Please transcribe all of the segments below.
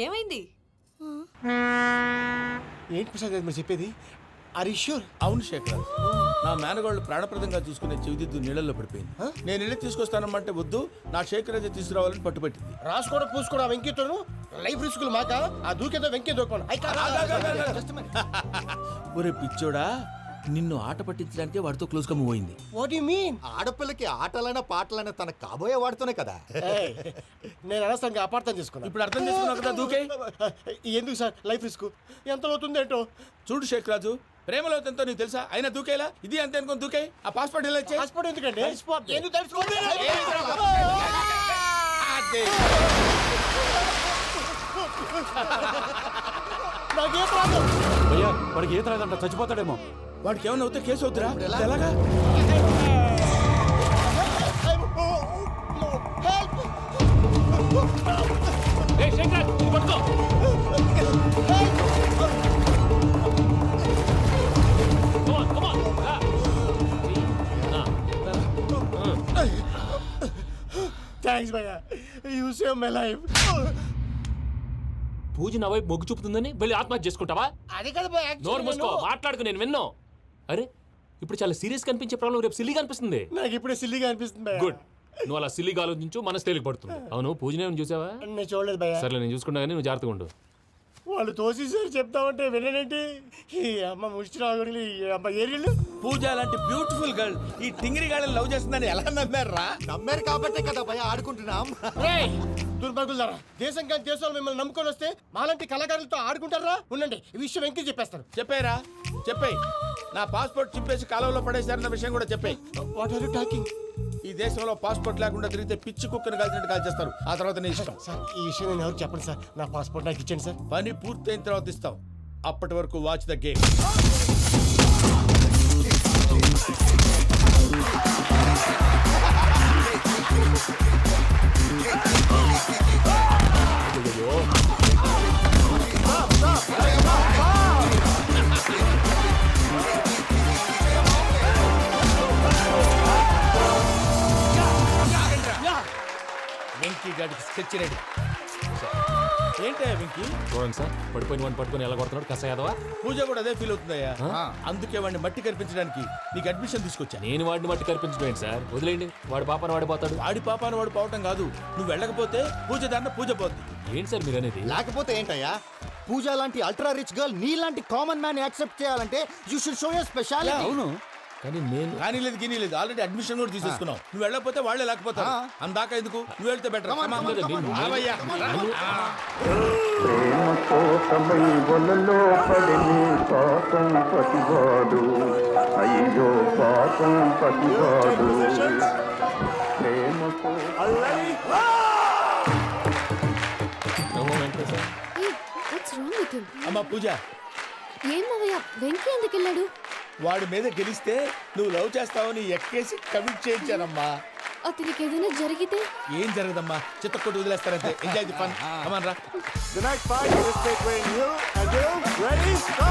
ఏమైంది? ఏంటి ప్రసాద్ గారు మీరు చెప్పేది? Are you sure? అవును శేఖర్, నా మేనగాళ్ళు ప్రాణప్రదంగా చూసుకునే చెవిదిద్దు నీళ్ళల్లో పడిపోయింది. నేను వెళ్ళి తీసుకొస్తానమ్మంటే వద్దు, నా శేఖర్ అయితే తీసుకురావాలని పట్టుబట్టింది. రాసుకోవడం పూసుకోవడం వెంకీతోను లైఫ్ రిస్కులు మాక ఆ దూకేదో వెంకీ దూకోండి. ఒరే పిచ్చోడా, నిన్ను ఆట పట్టించడానికి వాడితో క్లోజ్ గా మూవ్ అయింది. What you mean? ఆడపిల్లకి ఆటలైనా పాటలైనా తన కాబోయే వాడితోనే కదా. నేను అనవసరంగా అపార్థం చేసుకున్నాను. ఇప్పుడు అర్థం చేసుకున్నావు కదా, దూకే. ఎందుకు సార్ లైఫ్ రిస్క్ ఎంత అవుతుంది ఏంటో? చూడు శేఖర్ రాజు, ప్రేమలో ఎంతో నీకు తెలుసా? అయినా దూకేలా ఇది అంతే అనుకుని దూకే. ఆ పాస్పోర్ట్ ఎలా ఇచ్చే? పాస్పోర్ట్ ఎందుకండి? ఎందుకు తెలుసుకోండి? నాకేం రాదు. భయ్యా వాడికి ఈత రాదంట, చచ్చిపోతాడేమో. వాడికి ఏమన్నా అవుతే కేసు అవుతురా? ఎలాగా? థ్యాంక్స్ భయ్యా, యు సేవ్ మై లైఫ్. పూజ నా వైపు మొగ్గు చూపుతుందని వెళ్ళి ఆత్మహత్య చేసుకుంటావా? అది కదా భయ్యా, నోరు మూసుకో, మాట్లాడుకు, నేను విన్నో. అరే ఇప్పుడు చాలా సీరియస్ కనిపించే ప్రాబ్లం రేపు సిల్లీగా అనిపిస్తుంది. నాకు ఇప్పుడే సిల్లీగా అనిపిస్తుంది భయ్యా. గుడ్, నువ్వు అలా సిల్లీగా ఆలోచించు, మనసు తేలిక పడుతుంది. అవును, పూజనే చూసావా? నేను చూడలేదు భయ్యా. సరే నేను చూసుకుంటా కానీ నువ్వు జాగ్రత్తగా ఉండు. వాళ్ళు తోసేసారు చెప్తామంటే విననేంటి? ఈ అమ్మ ముష్టి రాగుడి అమ్మ ఏరియలు. పూజ లాంటి బ్యూటిఫుల్ గర్ల్ ఈ టింగిరి గాళ్ళని లవ్ చేస్తుందని ఎలా నమ్మారా? నమ్మారు కాబట్టే కదా భయ ఆడుకుంటున్నాం. దుర్భగులారా, దేశం కానీ దేశంలో మిమ్మల్ని నమ్ముకొని వస్తే మాలాంటి కళాకారులతో ఆడుకుంటారా? ఉండండి, ఈ విషయం వెంకీ చెప్పేస్తాను. చెప్పారా? చెప్పేయ్. నా పాస్పోర్ట్ చింపేసి కాలువలో పడేశారన్న విషయం కూడా చెప్పేయ్. What are you talking? ఈ దేశంలో పాస్పోర్ట్ లేకుండా తిరిగితే పిచ్చి కుక్కను కాల్చినట్టు కాల్చేస్తారు. ఆ తర్వాత నీ ఇష్టం. సార్ ఈ విషయం నేను ఎవరు చెప్పండి సార్. నా పాస్పోర్ట్ నాకు ఇచ్చేయండి సార్. పని పూర్తయిన తర్వాత ఇస్తాం. అప్పటి వరకు వాచ్ ద గేమ్. వెంకీ గాడికి స్కెచ్ రెడీ. ఏంటయ్యా వెంకీ? చూడండి సార్, పడిపోయిన వాడిని పట్టుకొని ఎలా కొడుతున్నాడు కస యాదవా. పూజ కూడా అదే ఫీల్ అవుతుందయ్యా. అందుకే వాడిని మట్టి కనిపించడానికి నీకు అడ్మిషన్ తీసుకొచ్చా. నేను వాడిని మట్టి కనిపించడం ఏంటి సార్? వదిలేండి, వాడి పాపను వాడిపోతాడు. వాడి పాపాను వాడు పోవటం కాదు, నువ్వు వెళ్ళకపోతే పూజ దాన్న పూజ పోద్ది. ఏంటి సార్ మీరు అనేది? లేకపోతే ఏంటయ్యా, పూజ లాంటి అల్ట్రా రిచ్ గర్ల్ నీ లాంటి కామన్ మ్యాన్ యాక్సెప్ట్ చేయాలంటే you should show your speciality. అవును, కానీ నేను కానీ లేదు గిని లేదు, ఆల్రెడీ అడ్మిషన్ కూడా తీసేసుకున్నావు. నువ్వు వెళ్ళకపోతే వాళ్ళే లేకపోతారు. అందాక ఎందుకు, నువ్వు వెళ్తే బెటర్. ప్రేమ కోసమై వలలో పడిని పాపం పతివాడు, అయ్యో పాపం పతివాడు. ప్రేమ అమ్మా పూజ, ఏం మావయ్య, వెంకీ ఎందుకు వెళ్ళాడు? వాడి మీద గెలిస్తే నువ్వు లవ్ చేస్తావని ఎక్కేసి కమిట్ చేయించానమ్మా. అతనికి ఏదైనా జరిగితే? ఏం జరగదమ్మా, చిత్తకొట్టు వదిలేస్తారంటే. Enjoy the fun. కమాన్ రా. The night fight is between you and you. Ready? Go!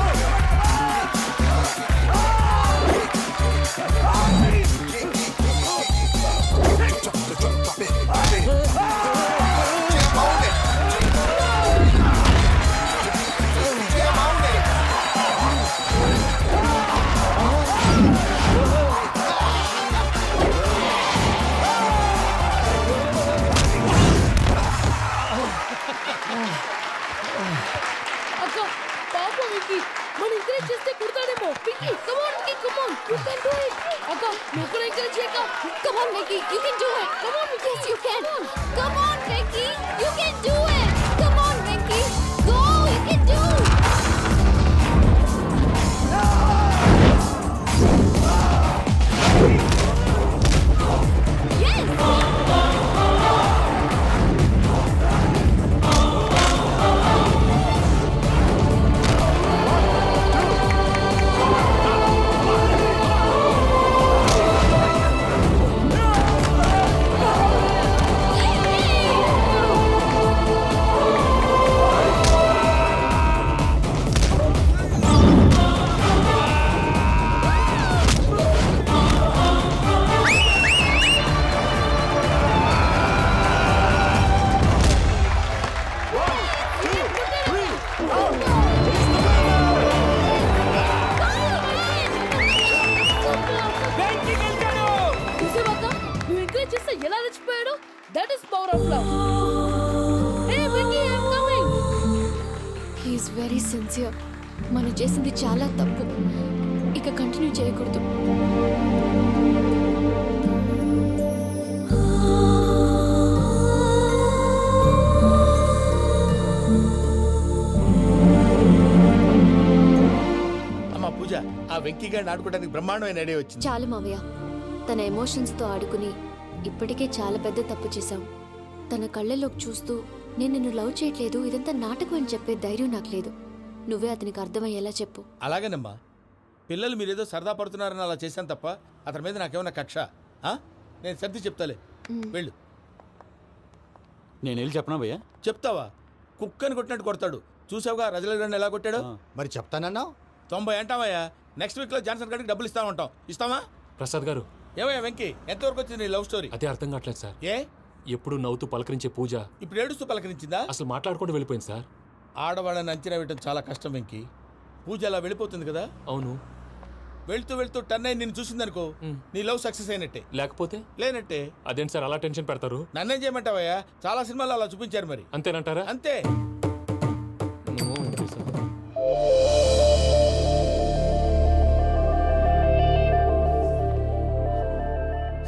అక్క, పాప వెంకీ, మన ఎంకరేజ్ చేస్తే కుడతాడేమో. Venky, come on Venky, come on, you can do it. అక్క, నువ్వు కూడా ఎంకరేజ్ చేయక. Come on Venky, you can do it. Come on, yes you can. Come on Venky, you can do it. Come on Venky, go, you can do it. Yes. Sincere. మనం చేసింది చాలా తప్పు. ఇక continue చేయకూడదు. అమ్మా పూజ, ఆ వెంకీ గారిని ఆడుకోవడానికి బ్రహ్మాండమైన ఐడియా వచ్చింది. చాలు మావయ్య. తన ఎమోషన్స్తో ఆడుకుని ఇప్పటికే చాలా పెద్ద తప్పు చేశాం. తన కళ్ళలోకి చూస్తూ నేను నిన్ను లవ్ చేయట్లేదు, ఇదంతా నాటకం అని చెప్పే ధైర్యం నాకు లేదు. నువ్వే అతనికి అర్థమయ్యేలా చెప్పు. అలాగేనమ్మా, పిల్లలు మీరేదో సరదా పడుతున్నారని అలా చేశాను తప్ప అతని మీద నాకేమన్నా కక్ష? నేను సర్ది చెప్తాలే, వెళ్ళు. నేను వెళ్ళి చెప్పనా భయ్యా? చెప్తావా? కుక్కని కొట్టినట్టు కొడతాడు. చూసావుగా రజలగడ్డని ఎలా కొట్టాడు? మరి చెప్తానన్నావు. 90 అంటావయ్యా. నెక్స్ట్ వీక్ లో జాన్సన్ గారికి డబ్బులు ఇస్తా ఉంటాం. ఇస్తావా? ప్రసాద్ గారు, ఏమయ్యా వెంకీ, ఎంతవరకు వచ్చింది నీ లవ్ స్టోరీ? అదే అర్థం కావట్లేదు సార్. ఏ ఎప్పుడు నవ్వుతూ పలకరించే పూజ ఇప్పుడు ఏడుస్తూ పలకరించిందా? అసలు మాట్లాడుకుంటూ వెళ్ళిపోయింది సార్. ఆడవాళ్ళని అంచనా వేయడం చాలా కష్టం వెంకీ. పూజ అలా వెళ్ళిపోతుంది కదా. అవును. వెళ్తూ వెళ్తూ టర్న్ అయి నిన్ను చూసిందనుకో, నీ లవ్ సక్సెస్ అయినట్టే. లేకపోతే లేనట్టే. అదేంటి సార్ అలా టెన్షన్ పెడతారు? నన్నేం చేయమంటావయ్యా? చాలా సినిమాలు అలా చూపించారు మరి. అంతేనంటారా? అంతే.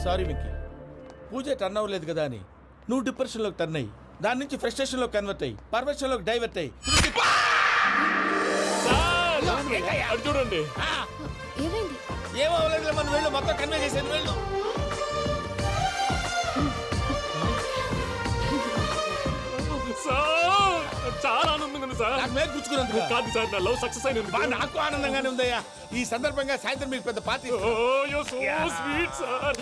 సారీ వెంకీ, పూజ టర్న్ అవ్వలేదు కదా అని నువ్వు డిప్రెషన్లోకి టర్న్ అయ్యి దాని నుంచి ఫ్రస్ట్రేషన్లోకి కన్వర్ట్ అయ్యి పర్వర్షన్లోకి డైవర్ట్ అయ్యి అది చూడండి. ఏమైంది? ఏమో అవ్వలేదు, మనం వెళ్ళు, మొత్తం కన్వే చేసేది వెళ్ళు. సార్ చాలా ఆనందంగా ఉంది సార్. నాకు మీద కూర్చుకున్నందుకు కాదు సార్, నా లవ్ సక్సెస్ అయినందుకు. బా, నాకు ఆనందంగానే ఉందయ్యా. ఈ సందర్భంగా సాయంత్రం మీకు పెద్ద పార్టీ. Sweet sir.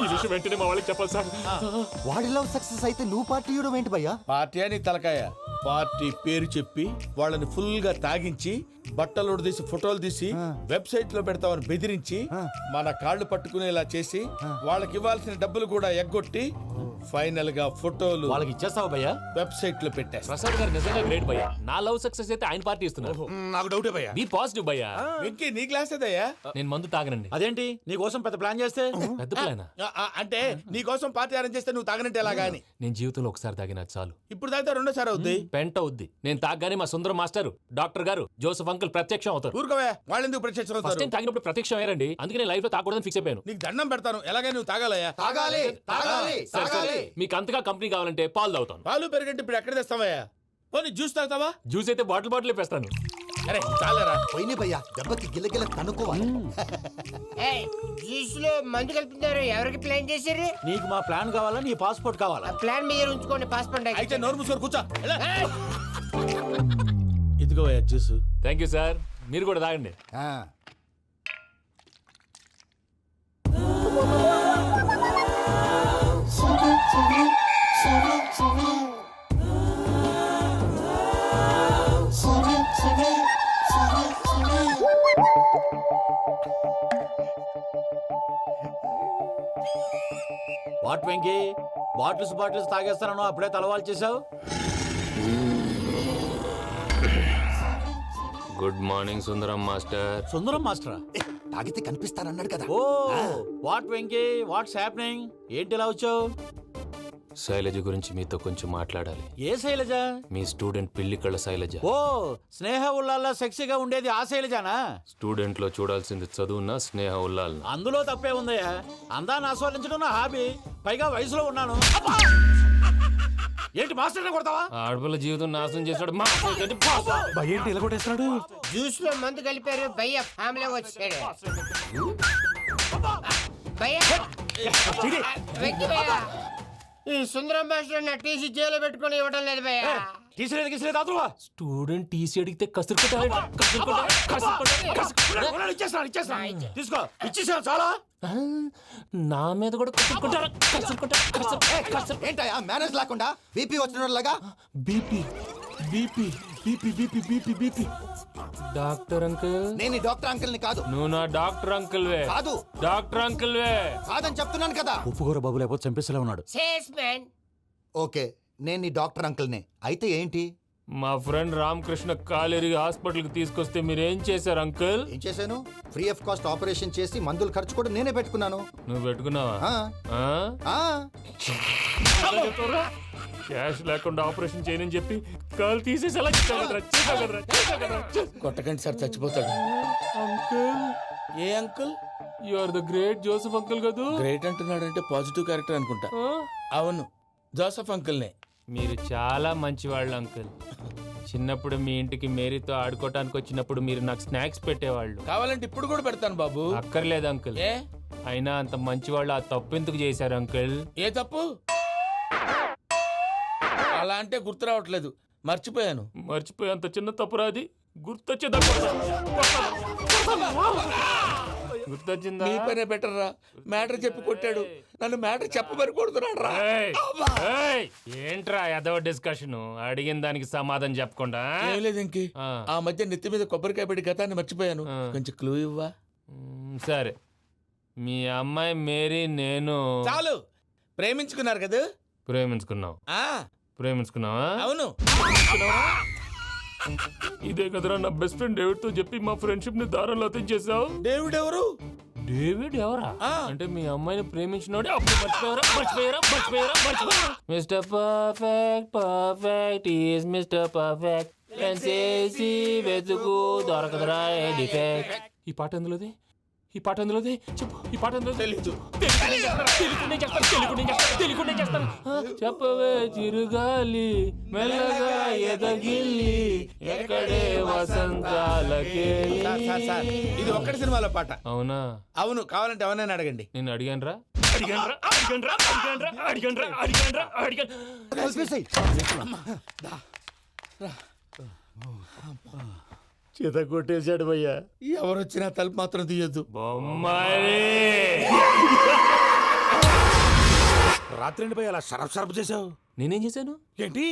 ఈ విషయం వెంటనే మా వాళ్ళకి చెప్పాలి సార్. వాడి లవ్ సక్సెస్ అయితే నువ్వు పార్టీ ఇవ్వడం ఏంటి భయ్యా? పార్టీ అని తలకాయ. పార్టీ పేరు చెప్పి వాళ్ళని ఫుల్ గా తాగించి బట్టలు తీసి ఫోటోలు తీసి వెబ్సైట్ లో పెడతామని బెదిరించి మన కాళ్ళు పట్టుకునేలా చేసి వాళ్ళకి ఇవ్వాల్సిన డబ్బులు కూడా ఎగ్గొట్టి ఫైనల్ గా ఫోటోలు వాళ్ళకి ఇచ్చేస్తావా భయ్యా? వెబ్సైట్ లో పెట్టేస్తా. ప్రసాద్ గారు నిజంగా గ్రేట్ భయ్యా. నా లవ్ సక్సెస్ అయితే ఆయన పార్టీ ఇస్తున్నారు. నాకు డౌటే భయ్యా. బీ పాజిటివ్ భయ్యా. వెంకీ, నీ క్లాస్ ఏదయ్యా? నేను మందు తాగనండి. అదేంటి నీ కోసం పెద్ద ప్లాన్ చేస్తే? పెద్ద ప్లానా? అంటే నీ కోసం పార్టీ అరేంజ్ చేస్తే నువ్వు తాగనంటే ఎలాగా అని. నేను జీవితంలో ఒకసారి తాగినా చాలు. ఇప్పుడు తాగితే రెండోసారి అవుద్ది. పెంట అవుద్ది. నేను తాగగానే మా సుందరం మాస్టర్, డాక్టర్ గారు, జోసెఫ్ అంకుల్ ప్రత్యక్షం అవుతారు. ఊరుకోవే, వాళ్ళు ఎందుకు ప్రత్యక్షం ఫస్ట్ అవుతారు? టైం తాగినప్పుడు ప్రత్యక్షం అయ్యారండి. అందుకే నేను లైఫ్ లో తాగకూడదని ఫిక్స్ అయిపోయాను. నీకు దండం పెడతాను, ఎలాగైనా నువ్వు తాగాలయ్యా. తాగాలి తాగాలి సరే, సరే. తాగాలి. మీకు అంతగా కంపెనీ కావాలంటే పాలు తాగుతాను. పాలు పెరిగంటే ఇప్పుడు ఎక్కడ తెస్తావయ్యా? పోనీ జ్యూస్ తాగుతావా? జ్యూస్ అయితే బాటిల్ వేస్తాను. అరే చాలరా. పోయినే భయ్యా, దెబ్బకి గిల్లగిల్ల తనుకోవాలి. జ్యూస్ లో మందు కలుపుతున్నారు. ఎవరికి ప్లాన్ చేశారు? నీకు మా ప్లాన్ కావాలా, నీ పాస్పోర్ట్ కావాలా? ప్లాన్ మీద ఉంచుకోండి, పాస్పోర్ట్ అయితే నోరు మూసుకొని కూర్చో. ఎలా? ఇదిగో జ్యూస్. Thank you sir. మీరు కూడా తాగండి. ఆ. వాట్ వెంకీ, బాటిల్స్ తాగేస్తానో అప్పుడే తలవాలు చేసావు. Good morning Sundaram master. Sundaram మాస్టరా? తాగితే కనిపిస్తానన్నాడు కదా. Oh what Venky, what's happening? ఏంటి ఇలా వచ్చావు? శైలజ గురించి మీతో కొంచెం మాట్లాడాలి. ఏ శైలజ? మీ స్టూడెంట్ పిల్లి కళ్ళ శైలజ. ఓ స్నేహ ఉల్లాల్లో సెక్సీగా ఉండేది ఆ శైలజానా? స్టూడెంట్ లో చూడాల్సింది చదువున్న స్నేహ ఉల్లాల్. అందులో తప్పే ఉందయ్యా. అందాన్ని ఆస్వాదించడం నా హాబీ. పైగా వయసులో ఉన్నాను. ఏంటి మాస్టర్ కొడతావా? ఆడపిల్ల జీవితం నాశనం చేశాడు. ఏంటి ఇలా కొట్టేస్తున్నాడు? జ్యూస్ లో మందు కలిపారు. భయ్య ఫ్యామిలీ వచ్చాడు. భయ్య వెక్కి భయ్య, ఈ సుందరం మాస్టర్ నా టీసీ జైల్లో పెట్టుకొని ఇవ్వడం లేదు భయ్య. తీసిలేదు అదువా. స్టూడెంట్ టీసీ అడిగితే కసురు తీసుకో, ఇచ్చేసా చాలా. నా మీద కూడా కసురుకుంటారా? ఏంటయ్యా మేనేజ్ లేకుండా బీపీ వచ్చినలాగా? BP BP BP BP BP BP. Doctor uncle, నేను ఈ డాక్టర్ అంకుల్ ని కాదు. నువ్వు నా డాక్టర్ అంకుల్ వే. కాదు డాక్టర్ అంకుల్ వే. కాదని చెప్తున్నాను కదా. ఉప్పుకూర బాబు లేకపోతే చంపేసేలా ఉన్నాడు. Sales man. ఓకే, నేను ఈ డాక్టర్ అంకుల్ నే. అయితే ఏంటి? మా ఫ్రెండ్ రామకృష్ణ కాలేరికి హాస్పిటల్కి తీసుకొస్తే మీరేం చేశారు అంకుల్? ఏం చేశాను? ఫ్రీ ఆఫ్ కాస్ట్ ఆపరేషన్ చేసి మందుల ఖర్చు కూడా నేనే పెట్టుకున్నాను. నువ్వు పెట్టుకున్నావా? ఆ, ఆ? ఆ. క్యాష్ లేకుండా ఆపరేషన్ చేయనని చెప్పి కాలు తీసేసి అలా చేసావు కదరా. కొట్టకండి సార్, చచ్చిపోతాడు. అంకుల్, ఏ uncle? You are the great Joseph uncle కదూ? గ్రేట్ అంటున్నాడంటే పాజిటివ్ క్యారెక్టర్ అనుకుంటా. అవును, జోసఫ్ అంకుల్నే. మీరు చాలా మంచివాళ్ళు అంకుల్. చిన్నప్పుడు మీ ఇంటికి మేరీతో ఆడుకోవటానికి వచ్చినప్పుడు మీరు నాకు స్నాక్స్ పెట్టేవాళ్ళు. కావాలంటే ఇప్పుడు కూడా పెడతాను బాబు. అక్కర్లేదు అంకుల్. ఏ అయినా అంత మంచివాళ్ళు ఆ తప్పు ఎందుకు చేశారు అంకుల్? ఏ తప్పు? అలా అంటే గుర్తు రావట్లేదు, మర్చిపోయాను. మర్చిపోయి అంత చిన్న తప్పురా అది? గుర్తొచ్చిందా? గుర్తొచ్చిందా? నీ పనే బెటర్ రా. మ్యాటర్ చెప్పి కొట్టాడు, నన్ను మ్యాటర్ చెప్పమని కొడుతున్నాడు రా. ఏయ్, ఏంట్రా ఎదవ డిస్కషన్? అడిగిన దానికి సమాధానం చెప్పకుండా? ఏం లేదు ఇంకి. ఆ మధ్య నెత్తి మీద కొబ్బరికాయ పెట్టి గతాన్ని మర్చిపోయాను. కొంచెం క్లూ ఇవ్వా? సరే, మీ అమ్మాయి మేరీ నేను చాలు. ప్రేమించుకున్నారు కదా? ప్రేమించుకున్నావు. ప్రేమించుకున్నావా? అవును. ఇదే కదరా నా బెస్ట్ ఫ్రెండ్ డేవిడ్ తో చెప్పి మా ఫ్రెండ్షిప్ ని దారంలో తెచ్చేసావు. డేవిడ్ ఎవరు? డేవిడ్ ఎవరా? అంటే మీ అమ్మాయిని ప్రేమించినోడే అప్పుడు మర్చిపోయారా? Mister perfect, perfect is mister perfect. చేసి వెతుకు దొరకదురా డిఫెక్ట్. ఈ పాట ఎందులోది? చెప్పు. ఈ పాట ఎందులో? తెలీదు. తెలియకుండా చేస్తాను. చెప్పవే చిరుగాలి మెల్లగా ఎదగిల్లి ఎక్కడే వసంతాలకే. ఇది ఒక్కటి సినిమాలో పాట. అవునా? అవును. కావాలంటే ఎవరైనా అడగండి. నేను అడిగాను. కలిపేసేయ్. చేత కొట్టేశాడు భయ్యా. ఎవరొచ్చినా తలుపు మాత్రం తీయొద్దు. రాత్రి భయ్య అలా షరఫ్ చేసావు. నేనేం చేశాను? ఏంటి,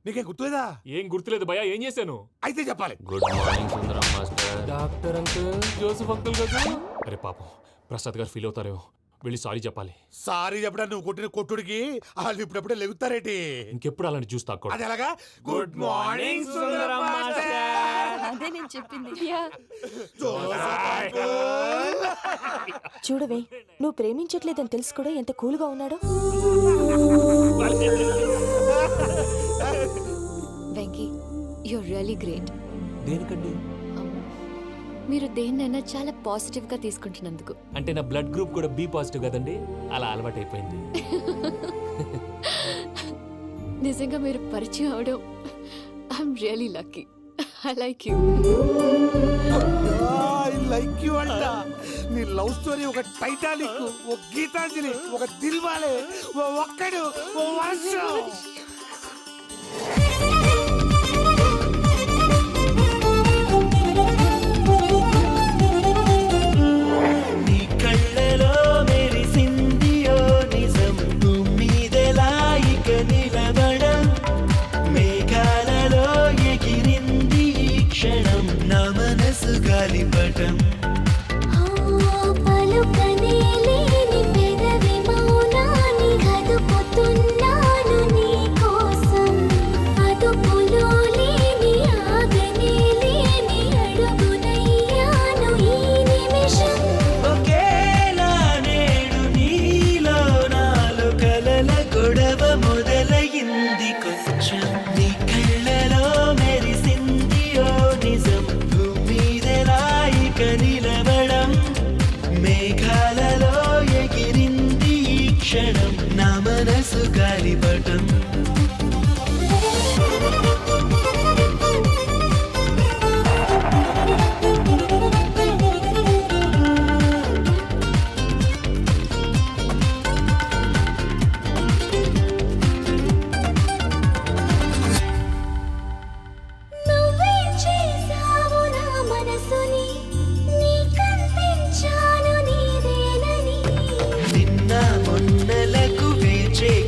నీకేం గుర్తులేదా? ఏం గుర్తులేదు భయ్యా. ఏం చేశాను? అయితే చెప్పాలి. Good morning Sundaram master. Doctor uncle, Joseph uncle కదా? అరే పాపం, ప్రసాద్ గారు ఫీల్ అవుతారేమో. వెళ్ళి సారీ చెప్పాలి. సారీ చెప్పడా? నువ్వు కొట్టిన కొట్టుడికి వాళ్ళు ఇప్పుడప్పుడే లెగుతారేటి? ఇంకెప్పుడు అలాంటి జ్యూస్ తాక్కూడదు. అది ఎలాగా? Good morning Sundaram master. అదే నేను చెప్పింది. చూడవే, నువ్వు ప్రేమించట్లేదని తెలుసు కూడా ఎంత కూల్గా ఉన్నాడో. Venky, you're really great. దేనికండి? మీరు దేన్నైనా చాలా పాజిటివ్ గా తీసుకుంటున్నందుకు. అంటే నా బ్లడ్ గ్రూప్ కూడా బి పాజిటివ్ కదండి, అలా అలవాటు అయిపోయింది. నిజంగా మీరు పరిచయం అవడం I'm really lucky. I like you. I like you అంట. నీ లవ్ స్టోరీ ఒక టైటానిక్, ఒక గీతాంజలి, ఒక దిల్వాలే, ఓ ఒక్కడు, ఓ వర్షం.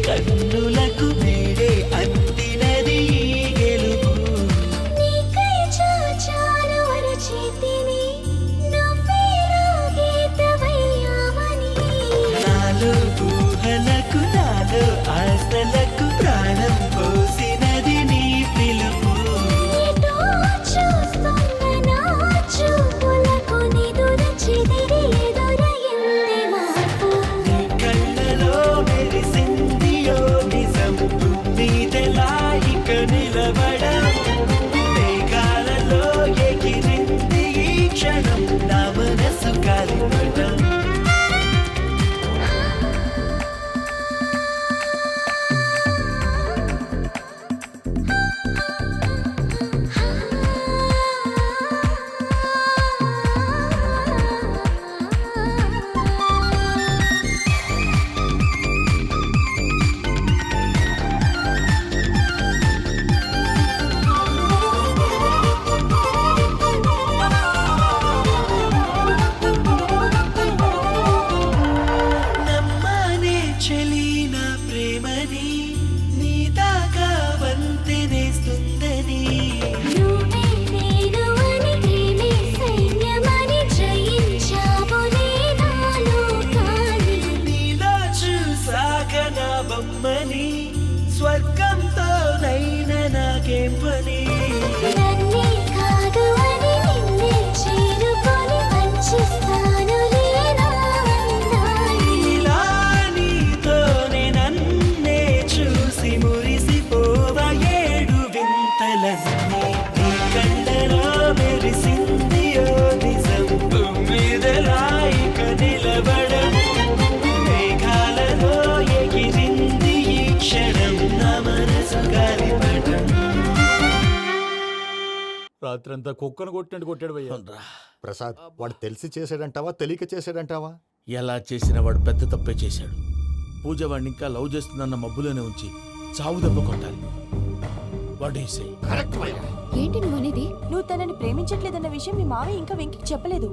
కన్నులకు అని నన్నే కాదు అని నిన్నే చేరుకొని వంచిస్తాను లేనా ఇలా నీతోనే నన్నే చూసి మురిసిపోవ ఏడు వింతలన్నీ నీ కళ్ళలో మెరిసింది ఓ నిజం తుమ్మిదలాయిక నిలబడము మేఘాలలో ఎగిరింది ఈ క్షణం నా మనసు గాలిపటం. రాత్రంతా కుక్కను కొట్టినట్టు కొట్టాడు భయ్యా. ప్రసాద్ వాడు తెలిసి చేసాడంటావా తెలియక చేసాడంటావా? ఎలా చేసిన వాడు పెద్ద తప్పే చేశాడు. పూజ వాడిని ఇంకా లవ్ చేస్తుందన్న మబ్బులోనే ఉంచి చావు దెబ్బ కొట్టాలి. What you say? ఏంటి నువ్వు అనేది? నువ్వు తనని ప్రేమించట్లేదన్న విషయం మీ మావయ్య ఇంకా వెంకికి చెప్పలేదు.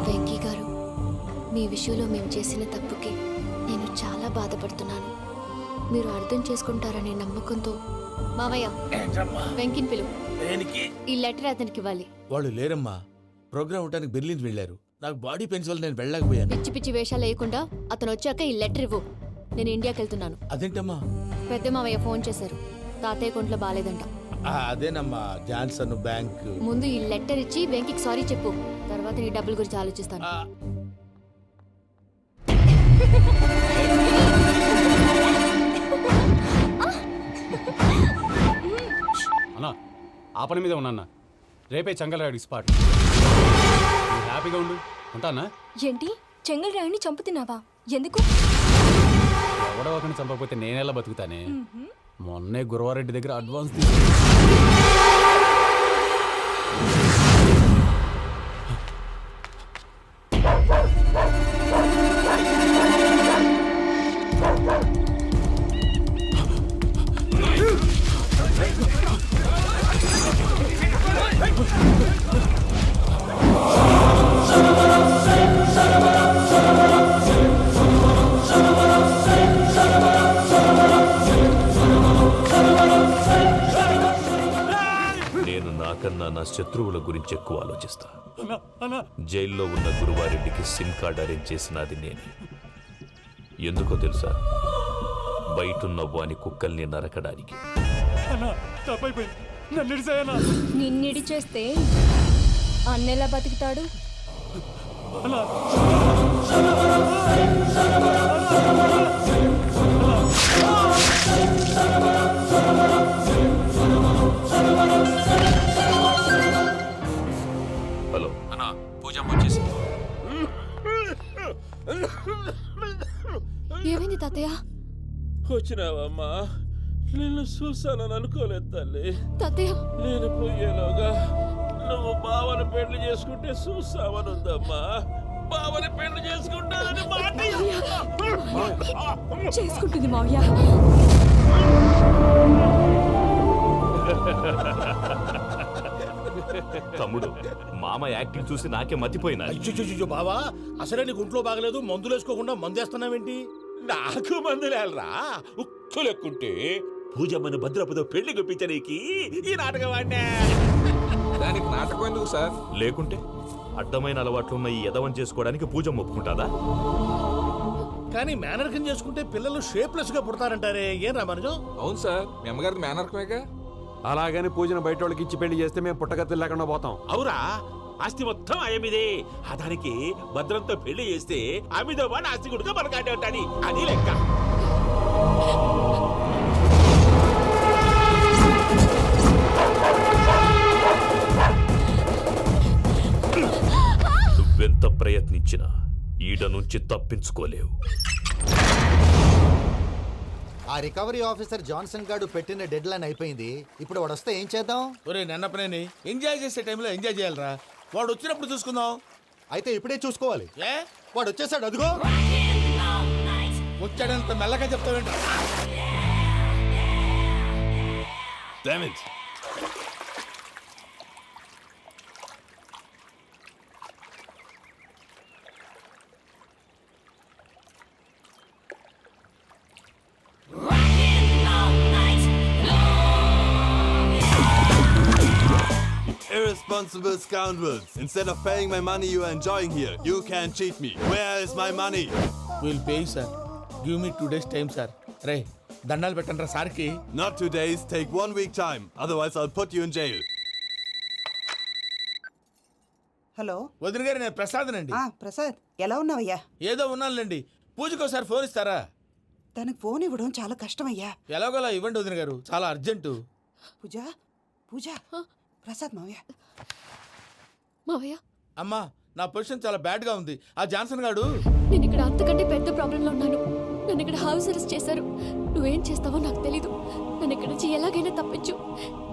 వెంకీ గారు, మీ విషయంలో మేము చేసిన తప్పుకి నేను చాలా బాధపడుతున్నాను. మీరు అర్థం చేసుకుంటారనే నమ్మకంతో మావయ్య వెంకిని పిలువు. ఈ లెటర్ అతనికి ఇవ్వాలి. వాళ్ళు లేరమ్మా, ప్రోగ్రామ్ ఉండడానికి బెర్లిన్ వెళ్ళారు. నాకు బాడీ పెయిన్స్ వల్ల నేను వెళ్ళలేకపోయాను. పిచ్చి పిచ్చి వేషాలు వేయకుండా అతను వచ్చాక ఈ లెటర్ ఇవ్వు. నేను ఇండియాకి వెళ్తున్నాను. అదేంటమ్మా? పెద్ద మావయ్య ఫోన్ చేశారు. తాతయ్య కొంట్లో బాగాలేదంట. అదేనమ్మా, జాన్సన్ బ్యాంక్. ముందు ఈ లెటర్ ఇచ్చి వెంకికి సారీ చెప్పు. తర్వాత నీ డబ్బుల గురించి ఆలోచిస్తాను. అన్నా ఆ పని మీద ఉన్నా. రేపే చంగలరాయుడు స్పాట్. హ్యాపీగా ఉండు. ఉంటానా? ఏంటి చెంగల్ రాయుడిని చంపుతున్నావా? ఎందుకు? ఎవడో ఒకరిని చంపకపోతే నేనెలా బతుకుతానే. మొన్నే గురవారెడ్డి దగ్గర అడ్వాన్స్ కన్నా నా శత్రువుల గురించి ఎక్కువ ఆలోచిస్తా. జైల్లో ఉన్న గురువారెడ్డికి సిమ్ కార్డ్ అరేంజ్ చేసినది నేనే. ఎందుకో తెలుసా? బయటున్న వాని కుక్కల్ని నరకడానికి. నిన్నిడి చేస్తే అన్నెలా బతుకుతాడు? హలో అన్నా, పూజమ్మ వచ్చేసి. ఏమైంది తాతయ్య? వచ్చినావమ్మా? నిన్ను చూసానని అనుకోలేదు తల్లి. తాతయ్య, నేను పోయేలోగా నువ్వు బావని పెళ్లి చేసుకుంటే చూస్తామని ఉందమ్మా. బావని పెళ్లి చేసుకుంటానని మాట చేసుకుంటుంది మావయ్య. తమ్ముడు, మామ యాక్టింగ్ చూసి నాకే మతిపోయినా. బావా, అసలే నీకు ఒంట్లో బాగలేదు, మందులు వేసుకోకుండా మందేస్తున్నావేంటి? నాకు మందులేలరా, ఉక్కు లెక్కుంటే పూజమ్మను భద్రపదో పెళ్లి గుప్పించనీకి ఈ నాటకం ఆడినా. దానికి నాటకం ఎందుకు సార్? లేకుంటే అడ్డమైన అలవాట్లున్న ఈ యదవం చేసుకోవడానికి పూజమ్మ ఒప్పుకుంటాదా? కానీ మేనర్కం చేసుకుంటే పిల్లలు షేప్లెస్ గా పుడతారంటారే, ఏం రామానుజం? అవును సార్, మీ అమ్మగారిది మేనర్కమేగా. అలాగని పూజను బయట వాళ్ళకి ఇచ్చి పెళ్లి చేస్తే మేము పుట్టగతులు లేకుండా పోతాం. అవురా, ఆస్తి మొత్తం ఆయమిదే. దానికి భద్రంతో పెళ్లి చేస్తే ఆమెతో పాటు ఆస్తి గుడిగా మనకాడే ఉంటాని, అది లెక్క. నువ్వెంత ప్రయత్నించినా ఈడ నుంచి తప్పించుకోలేవు. ఆ రికవరీ ఆఫీసర్ జాన్సన్ గారు పెట్టిన డెడ్ లైన్ అయిపోయింది. ఇప్పుడు వాడు వస్తే ఏం చేద్దాం? ఒరే నన్నపనేని, ఎంజాయ్ చేసే టైంలో ఎంజాయ్ చేయాలరా. వాడు వచ్చినప్పుడు చూసుకుందాం. అయితే ఇప్పుడే చూసుకోవాలి. ఏ వాడు వచ్చేసాడు, అదిగో వచ్చాడంత మెల్లగా చెప్తావేంట? Irresponsible scoundrels. Instead of paying my money you are enjoying here, you can cheat me. Where is my money? We'll pay, sir. Give me 2 days time, sir. రే, దండాలు పెట్టండి రా సార్కి. Not 2 days, take 1 week time. Otherwise, I'll put you in jail. Hello వదిన గారు, నేను ప్రసాదనండి. ప్రసాద్ ఎలా ఉన్నావయ్యా? ఏదో ఉన్నానులేండి. పూజకి ఒకసారి ఫోన్ ఇస్తారా? తనకు ఫోన్ ఇవ్వడం చాలా కష్టమయ్యా. ఎలాగోలా ఇవ్వండి వదిన గారు, చాలా అర్జెంటు. పూజ పూజ ప్రసాద్ మావయ్య. మావయ్య, అమ్మా, నా పొజిషన్ చాలా బ్యాడ్ గా ఉంది. ఆ జాన్సన్ గాడు నేను ఇక్కడ అంతకంటే పెద్ద ప్రాబ్లంలో ఉన్నాను. నన్ను ఇక్కడ హౌస్ అరెస్ట్ చేశారు. నువ్వేం చేస్తావో నాకు తెలీదు. నన్ను ఇక్కడ నుంచి ఎలాగైనా తప్పించు.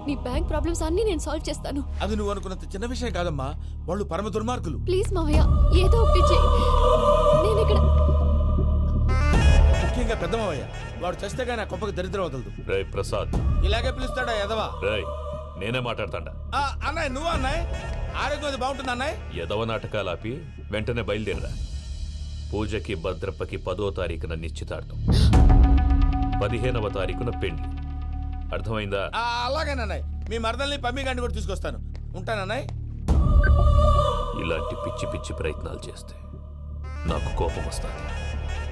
నీ బ్యాంక్ ప్రాబ్లమ్స్ అన్నీ నేను సాల్వ్ చేస్తాను. అది నువ్వు అనుకున్నంత చిన్న విషయం కాదమ్మా. వాళ్ళు పరమ దుర్మార్గులు. ప్లీజ్ మావయ్య, ఏదో ఒకటి చెయ్యి. నేను ఇక్కడ ముఖ్యంగా పెద్దమావయ్య, వాడు చేస్తే గానీ ఆ కొంపకి దరిద్రం వదలదు. రేయ్ ప్రసాద్, ఇలాగే పిలుస్తాడా ఎదవా? రేయ్ నేనే మాట్లాడతాడా? అన్నయ్య, నువ్వు అన్నయ్య, ఆరోగ్యం అది బాగుంటుంది అన్నయ్య. ఎదవ నాటకాలు ఆపి వెంటనే బయలుదేరరా. పూజకి భద్రప్పకి 10వ తారీఖున నిశ్చితార్థం, 15వ తారీఖున పెళ్లి. అర్థమైందా? అలాగేనన్నయ్య. మీ మరదల్ని పమ్మి గండి కూడా తీసుకొస్తాను. ఉంటానన్నయ్య. ఇలాంటి పిచ్చి పిచ్చి ప్రయత్నాలు చేస్తే నాకు కోపం వస్తుంది.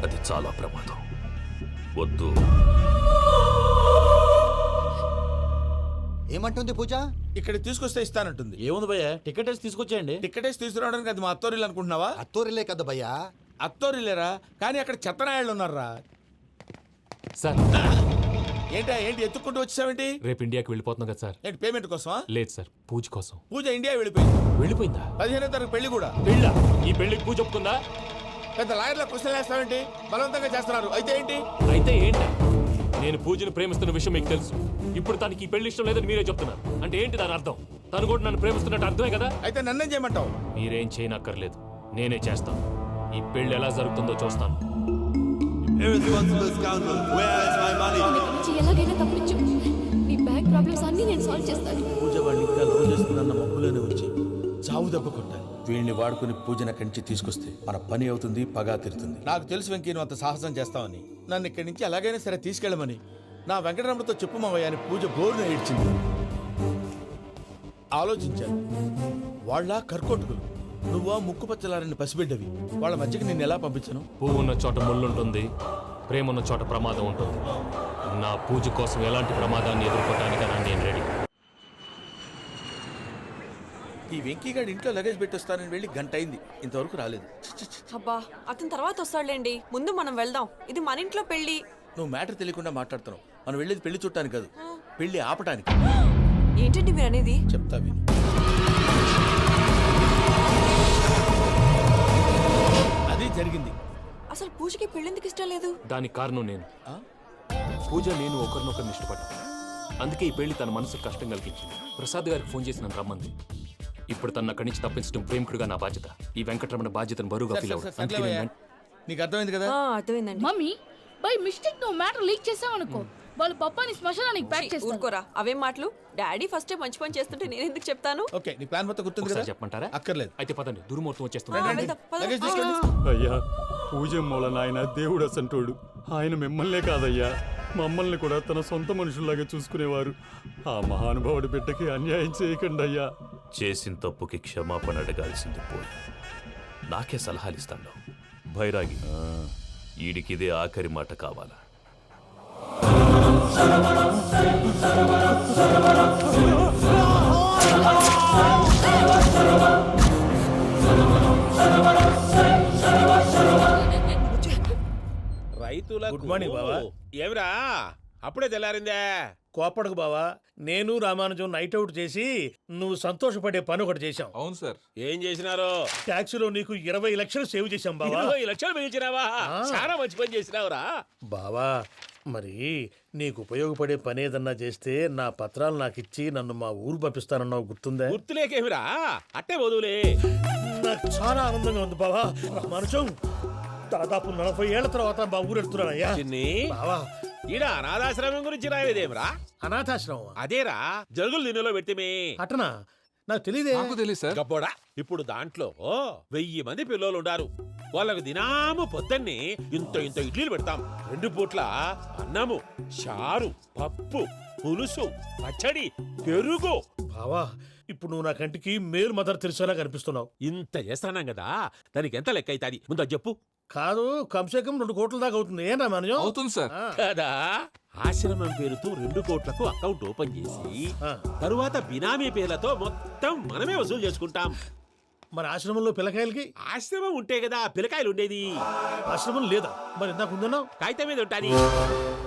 అది చాలా ప్రమాదం. వద్దు. ఏమంటుంది పూజ? ఇక్కడ తీసుకొస్తే ఇస్తానంటుంది. ఏముంది భయ్యా, టికెట్ వేసి తీసుకొచ్చేయండి. టికెట్ వేసి తీసుకురావడానికి అది మా అత్తోరిల్లు అనుకుంటున్నావా? అత్తోరిలే కదా భయ్యా. అత్తోరిల్లేరా, కానీ అక్కడ చెత్తనాయాళ్ళు ఉన్నారా. సార్, ఏంటి ఎత్తుక్కుంటూ వచ్చావేంటి? రేపు ఇండియాకి వెళ్ళిపోతున్నాం కదా సార్. ఏంటి పేమెంట్ కోసమా? లేదు సార్, పూజ కోసం. పూజ ఇండియా వెళ్ళిపోయింది. వెళ్ళిపోయిందా? 15వ తారీఖు పెళ్లి కూడా. పెళ్ళా? ఈ పెళ్లికి పూజ ఒప్పుకుందా? పెద్ద లాయర్ల క్వశ్చన్ వేస్తావేంటి? బలవంతంగా చేస్తున్నారు. అయితే ఏంటి? అయితే ఏంటి? నేను పూజను ప్రేమిస్తున్న విషయం మీకు తెలుసు. ఇప్పుడు తనకి ఈ పెళ్లి ఇష్టం లేదని మీరే చెప్తున్నారు. అంటే ఏంటి దాని అర్థం? తను కూడా నన్ను ప్రేమిస్తున్నట్టు అర్థమే కదా. అయితే నన్నేం చేయమంటావు? మీరేం చేయనక్కర్లేదు, నేనే చేస్తాను. ఈ పెళ్లి ఎలా జరుగుతుందో చూస్తాను. Irresponsible scoundrel, where is my money? ఇక్కడ నుంచి ఎలాగైనా తప్పించు. నీ బ్యాంక్ ప్రాబ్లమ్స్ అన్నీ నేను సాల్వ్ చేస్తాను. పూజ వాడిని ఇంకా లవ్ చేస్తుందన్న మబ్బులోనే వచ్చి చావు దెబ్బ కొట్టాలి. వీడిని వాడుకుని పూజన కంచి తీసుకొస్తే మన పని అవుతుంది, పగా తీరుతుంది. నాకు తెలుసు వెంకీ, నువ్వు అంత సాహసం చేస్తావని. నన్ను ఇక్కడి నుంచి ఎలాగైనా సరే తీసుకెళ్ళమని నా వెంకటరమణతో చెప్పు మావయ్య అని పూజ బోరున ఏడ్చింది. ఆలోచించాను. వాళ్ళ కర్కోటకులు, నువ్వా ముక్కుపచ్చలారని పసిబిడ్డవి. వాళ్ళ మధ్యకి నేను ఎలా పంపించను? పువ్వు ఉన్న చోట ముళ్ళుంటుంది, ప్రేమ ఉన్న చోట ప్రమాదం ఉంటుంది. నా పూజ కోసం ఎలాంటి ప్రమాదాన్ని ఎదుర్కోవడానికైనా నేను రెడీ. ఈ వెంకీగాడి ఇంట్లో లగేజ్ పెట్టొస్తానని వెళ్ళి గంట అయింది, ఇంతవరకు రాలేదు. అబ్బా, అతని తర్వాత వస్తాడులేండి. ముందు మనం వెళ్దాం. ఇది మన ఇంట్లో పెళ్లి. నువ్వు మ్యాటర్ తెలియకుండా మాట్లాడుతున్నావు. మనం వెళ్ళేది పెళ్లి చూడటానికి కాదు, పెళ్లి ఆపటానికి. ఏంటండి మీరు అనేది? చెప్తా విను. అది జరిగింది. అసలు పూజకి పెళ్ళెందుకు ఇష్టం లేదు? దానికి కారణం నేను. పూజ నేను ఒకరినొకరిని ఇష్టపడ్డా. అందుకే ఈ పెళ్లి తన మనసుకు కష్టం కలిగించింది. ప్రసాద్ గారికి ఫోన్ చేసి నన్ను రమ్మంది. ఇప్పుడు తన అక్కడి నుంచి తప్పించడం ప్రేమికుడుగా నా బాధ్యత. ఈ వెంకటరమణ బాధ్యతను బరువుగా ఫీల్ అవ్వడం. నీకు అర్థమైంది కదా? అర్థమైందండి. మమ్మీ, బై మిస్టేక్ నువ్వు మ్యాటర్ లీక్ చేసావనుకో, వాళ్ళు పప్పాని శ్మశానానికి ప్యాక్ చేస్తారు. ఊరుకోరా, అవేం మాటలు. డాడీ ఫస్ట్ మంచి పని చేస్తుంటే నేను ఎందుకు చెప్తాను? ఓకే, నీ ప్లాన్ మొత్తం గుర్తుంది కదా? చెప్పమంటారా? అక్కర్లేదు. అయితే పదండి, దుర్ముహూర్తం రండి, వచ్చేస్తుంది. రండి. లగేజ్ తీసుకోండి. అయ్యా, పూజ మూల నాయన దేవుడు అసంటోడు. ఆయన మిమ్మల్నే కాదయ్యా, మమ్మల్ని కూడా తన సొంత మనుషుల్లాగా చూసుకునేవారు. ఆ మహానుభావుడి బిడ్డకి అన్యాయం చేయకండి అయ్యా. చేసిన తప్పుకి క్షమాపణ అడగాల్సింది పోయి నాకే సలహాలు ఇస్తాను. భైరాగి, ఈడికిదే ఆఖరి మాట కావాలా? రైతుల గుడ్ మార్నింగ్ బావా. ఏమిరా అప్పుడే తెల్లారిందే? కోపడకు బావా, నేను రామానుజం నైట్ అవుట్ చేసి నువ్వు సంతోషపడే పని ఒకటి చేశాం. అవును సార్. ఏం చేసినారు? ట్యాక్సీలో నీకు 20 లక్షలు సేవ్ చేశాం బావా. 20 లక్షలు మిగిల్చినావా? చాలా మంచి పని చేసినావురా బావా. మరి నీకు ఉపయోగపడే పని ఏదన్నా చేస్తే నా పత్రాలు నాకు ఇచ్చి నన్ను మా ఊరు పంపిస్తానన్నావు, గుర్తుందా? గుర్తులేకేమిరా, అట్టే వదులే. నాకు చాలా ఆనందంగా ఉంది బావా. రామానుజం, దాదాపు 40 ఏళ్ల తర్వాత మా ఊరు వెళ్తున్నానయ్యా. బావా, ఈడ అనాథాశ్రమం గురించి రాయేదేమిరా? అనాథాశ్రమం అదేరా, జరుగులు దీనిలో పెట్టిమే. అటనా? నాకు తెలియదే. గబ్బోడా, ఇప్పుడు దాంట్లో 1000 మంది పిల్లలు ఉండారు. వాళ్ళకు దినాము పొద్దున్నే ఇంత ఇంత ఇడ్లీలు పెడతాం. 2 పూట్ల అన్నము, చారు, పప్పు, పులుసు, పచ్చడి, పెరుగు. బావా, ఇప్పుడు నువ్వు నా కంటికి మేలు మదర్ తెరిసేలా కనిపిస్తున్నావు. ఇంత చేస్తానం కదా, దానికి ఎంత లెక్క అవుతుంది ముందు చెప్పు. కాదు కంసే కం 2 కోట్ల దాకా అవుతుంది ఏం రామానుజం అవుతుంది సార్. కదా ఆశ్రమం పేరుతో 2 కోట్లకు అకౌంట్ ఓపెన్ చేసి తరువాత బినామీ పేర్లతో మొత్తం మనమే వసూలు చేసుకుంటాం. మరి ఆశ్రమంలో పిల్లకాయలకి? ఆశ్రమం ఉంటే కదా పిల్లకాయలు ఉండేది. ఆశ్రమం లేదా? మరి ఇందాక ఉందన్నావు. కాగితం మీద ఉంటాని.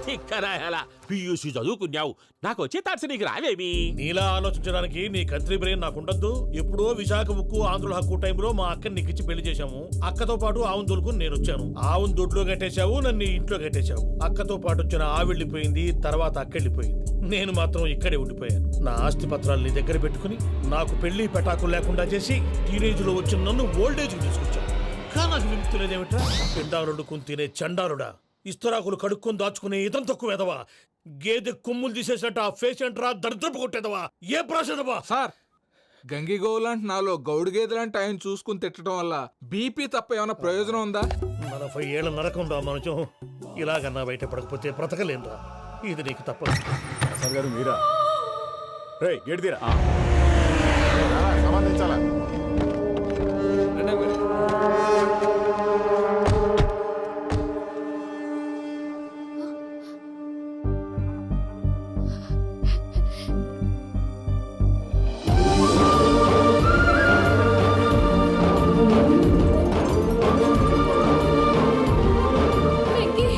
తిక్కరాయాలా పియూసీ చదువుకున్నావు, నాకు వచ్చే తాట్స్ నీకు రావేమి? నీలా ఆలోచించడానికి నీ కత్రి బ్రెయిన్ నాకు ఉండద్దు. ఎప్పుడో విశాఖ ఉక్కు ఆంధ్రుల హక్కు టైంలో మా అక్కని నీకిచ్చి పెళ్లి చేశాము. అక్కతో పాటు ఆవును దొడుకుని నేను వచ్చాను. ఆవును దొడ్లో కట్టేశావు, నన్ను ఇంట్లో కట్టేశావు. అక్కతో పాటు వచ్చిన ఆవిళ్ళిపోయింది, తర్వాత అక్కెళ్ళిపోయింది. నేను మాత్రం ఇక్కడే ఉండిపోయాను. నా ఆస్తి పత్రాలు నీ దగ్గర పెట్టుకుని నాకు పెళ్లి పెటాకులు లేకుండా చేసి టీనేజ్ లో వచ్చిన నన్ను ఓల్డేజ్ తీసుకొచ్చాను. కానీ నాకు విముక్తి లేదేమిట్రా? పిండారుడుకుని తినే చండారుడా, ఇస్తరాకులు కడుక్కొని దాచుకునే ఇతం తక్కువ ఎదవా, గేదె కొమ్ములు తీసేసట ఆ పేషెంట్ రా దరిద్రపు కొట్టేదవా, ఏ ప్రాసెదవా? సార్ గంగిగోవు లాంటి నాలో గౌడు గేదె లాంటి ఆయన చూసుకుని తిట్టడం వల్ల బీపీ తప్ప ఏమైనా ప్రయోజనం ఉందా? 40 ఏళ్ల నరకం రా మనుషం. ఇలాగన్నా బయటపడకపోతే బ్రతకలేనురా. ఇది నీకు తప్పదు. సార్ గారు మీరా? రే గేట్ తీరా. సంబంధించాలా? Venky,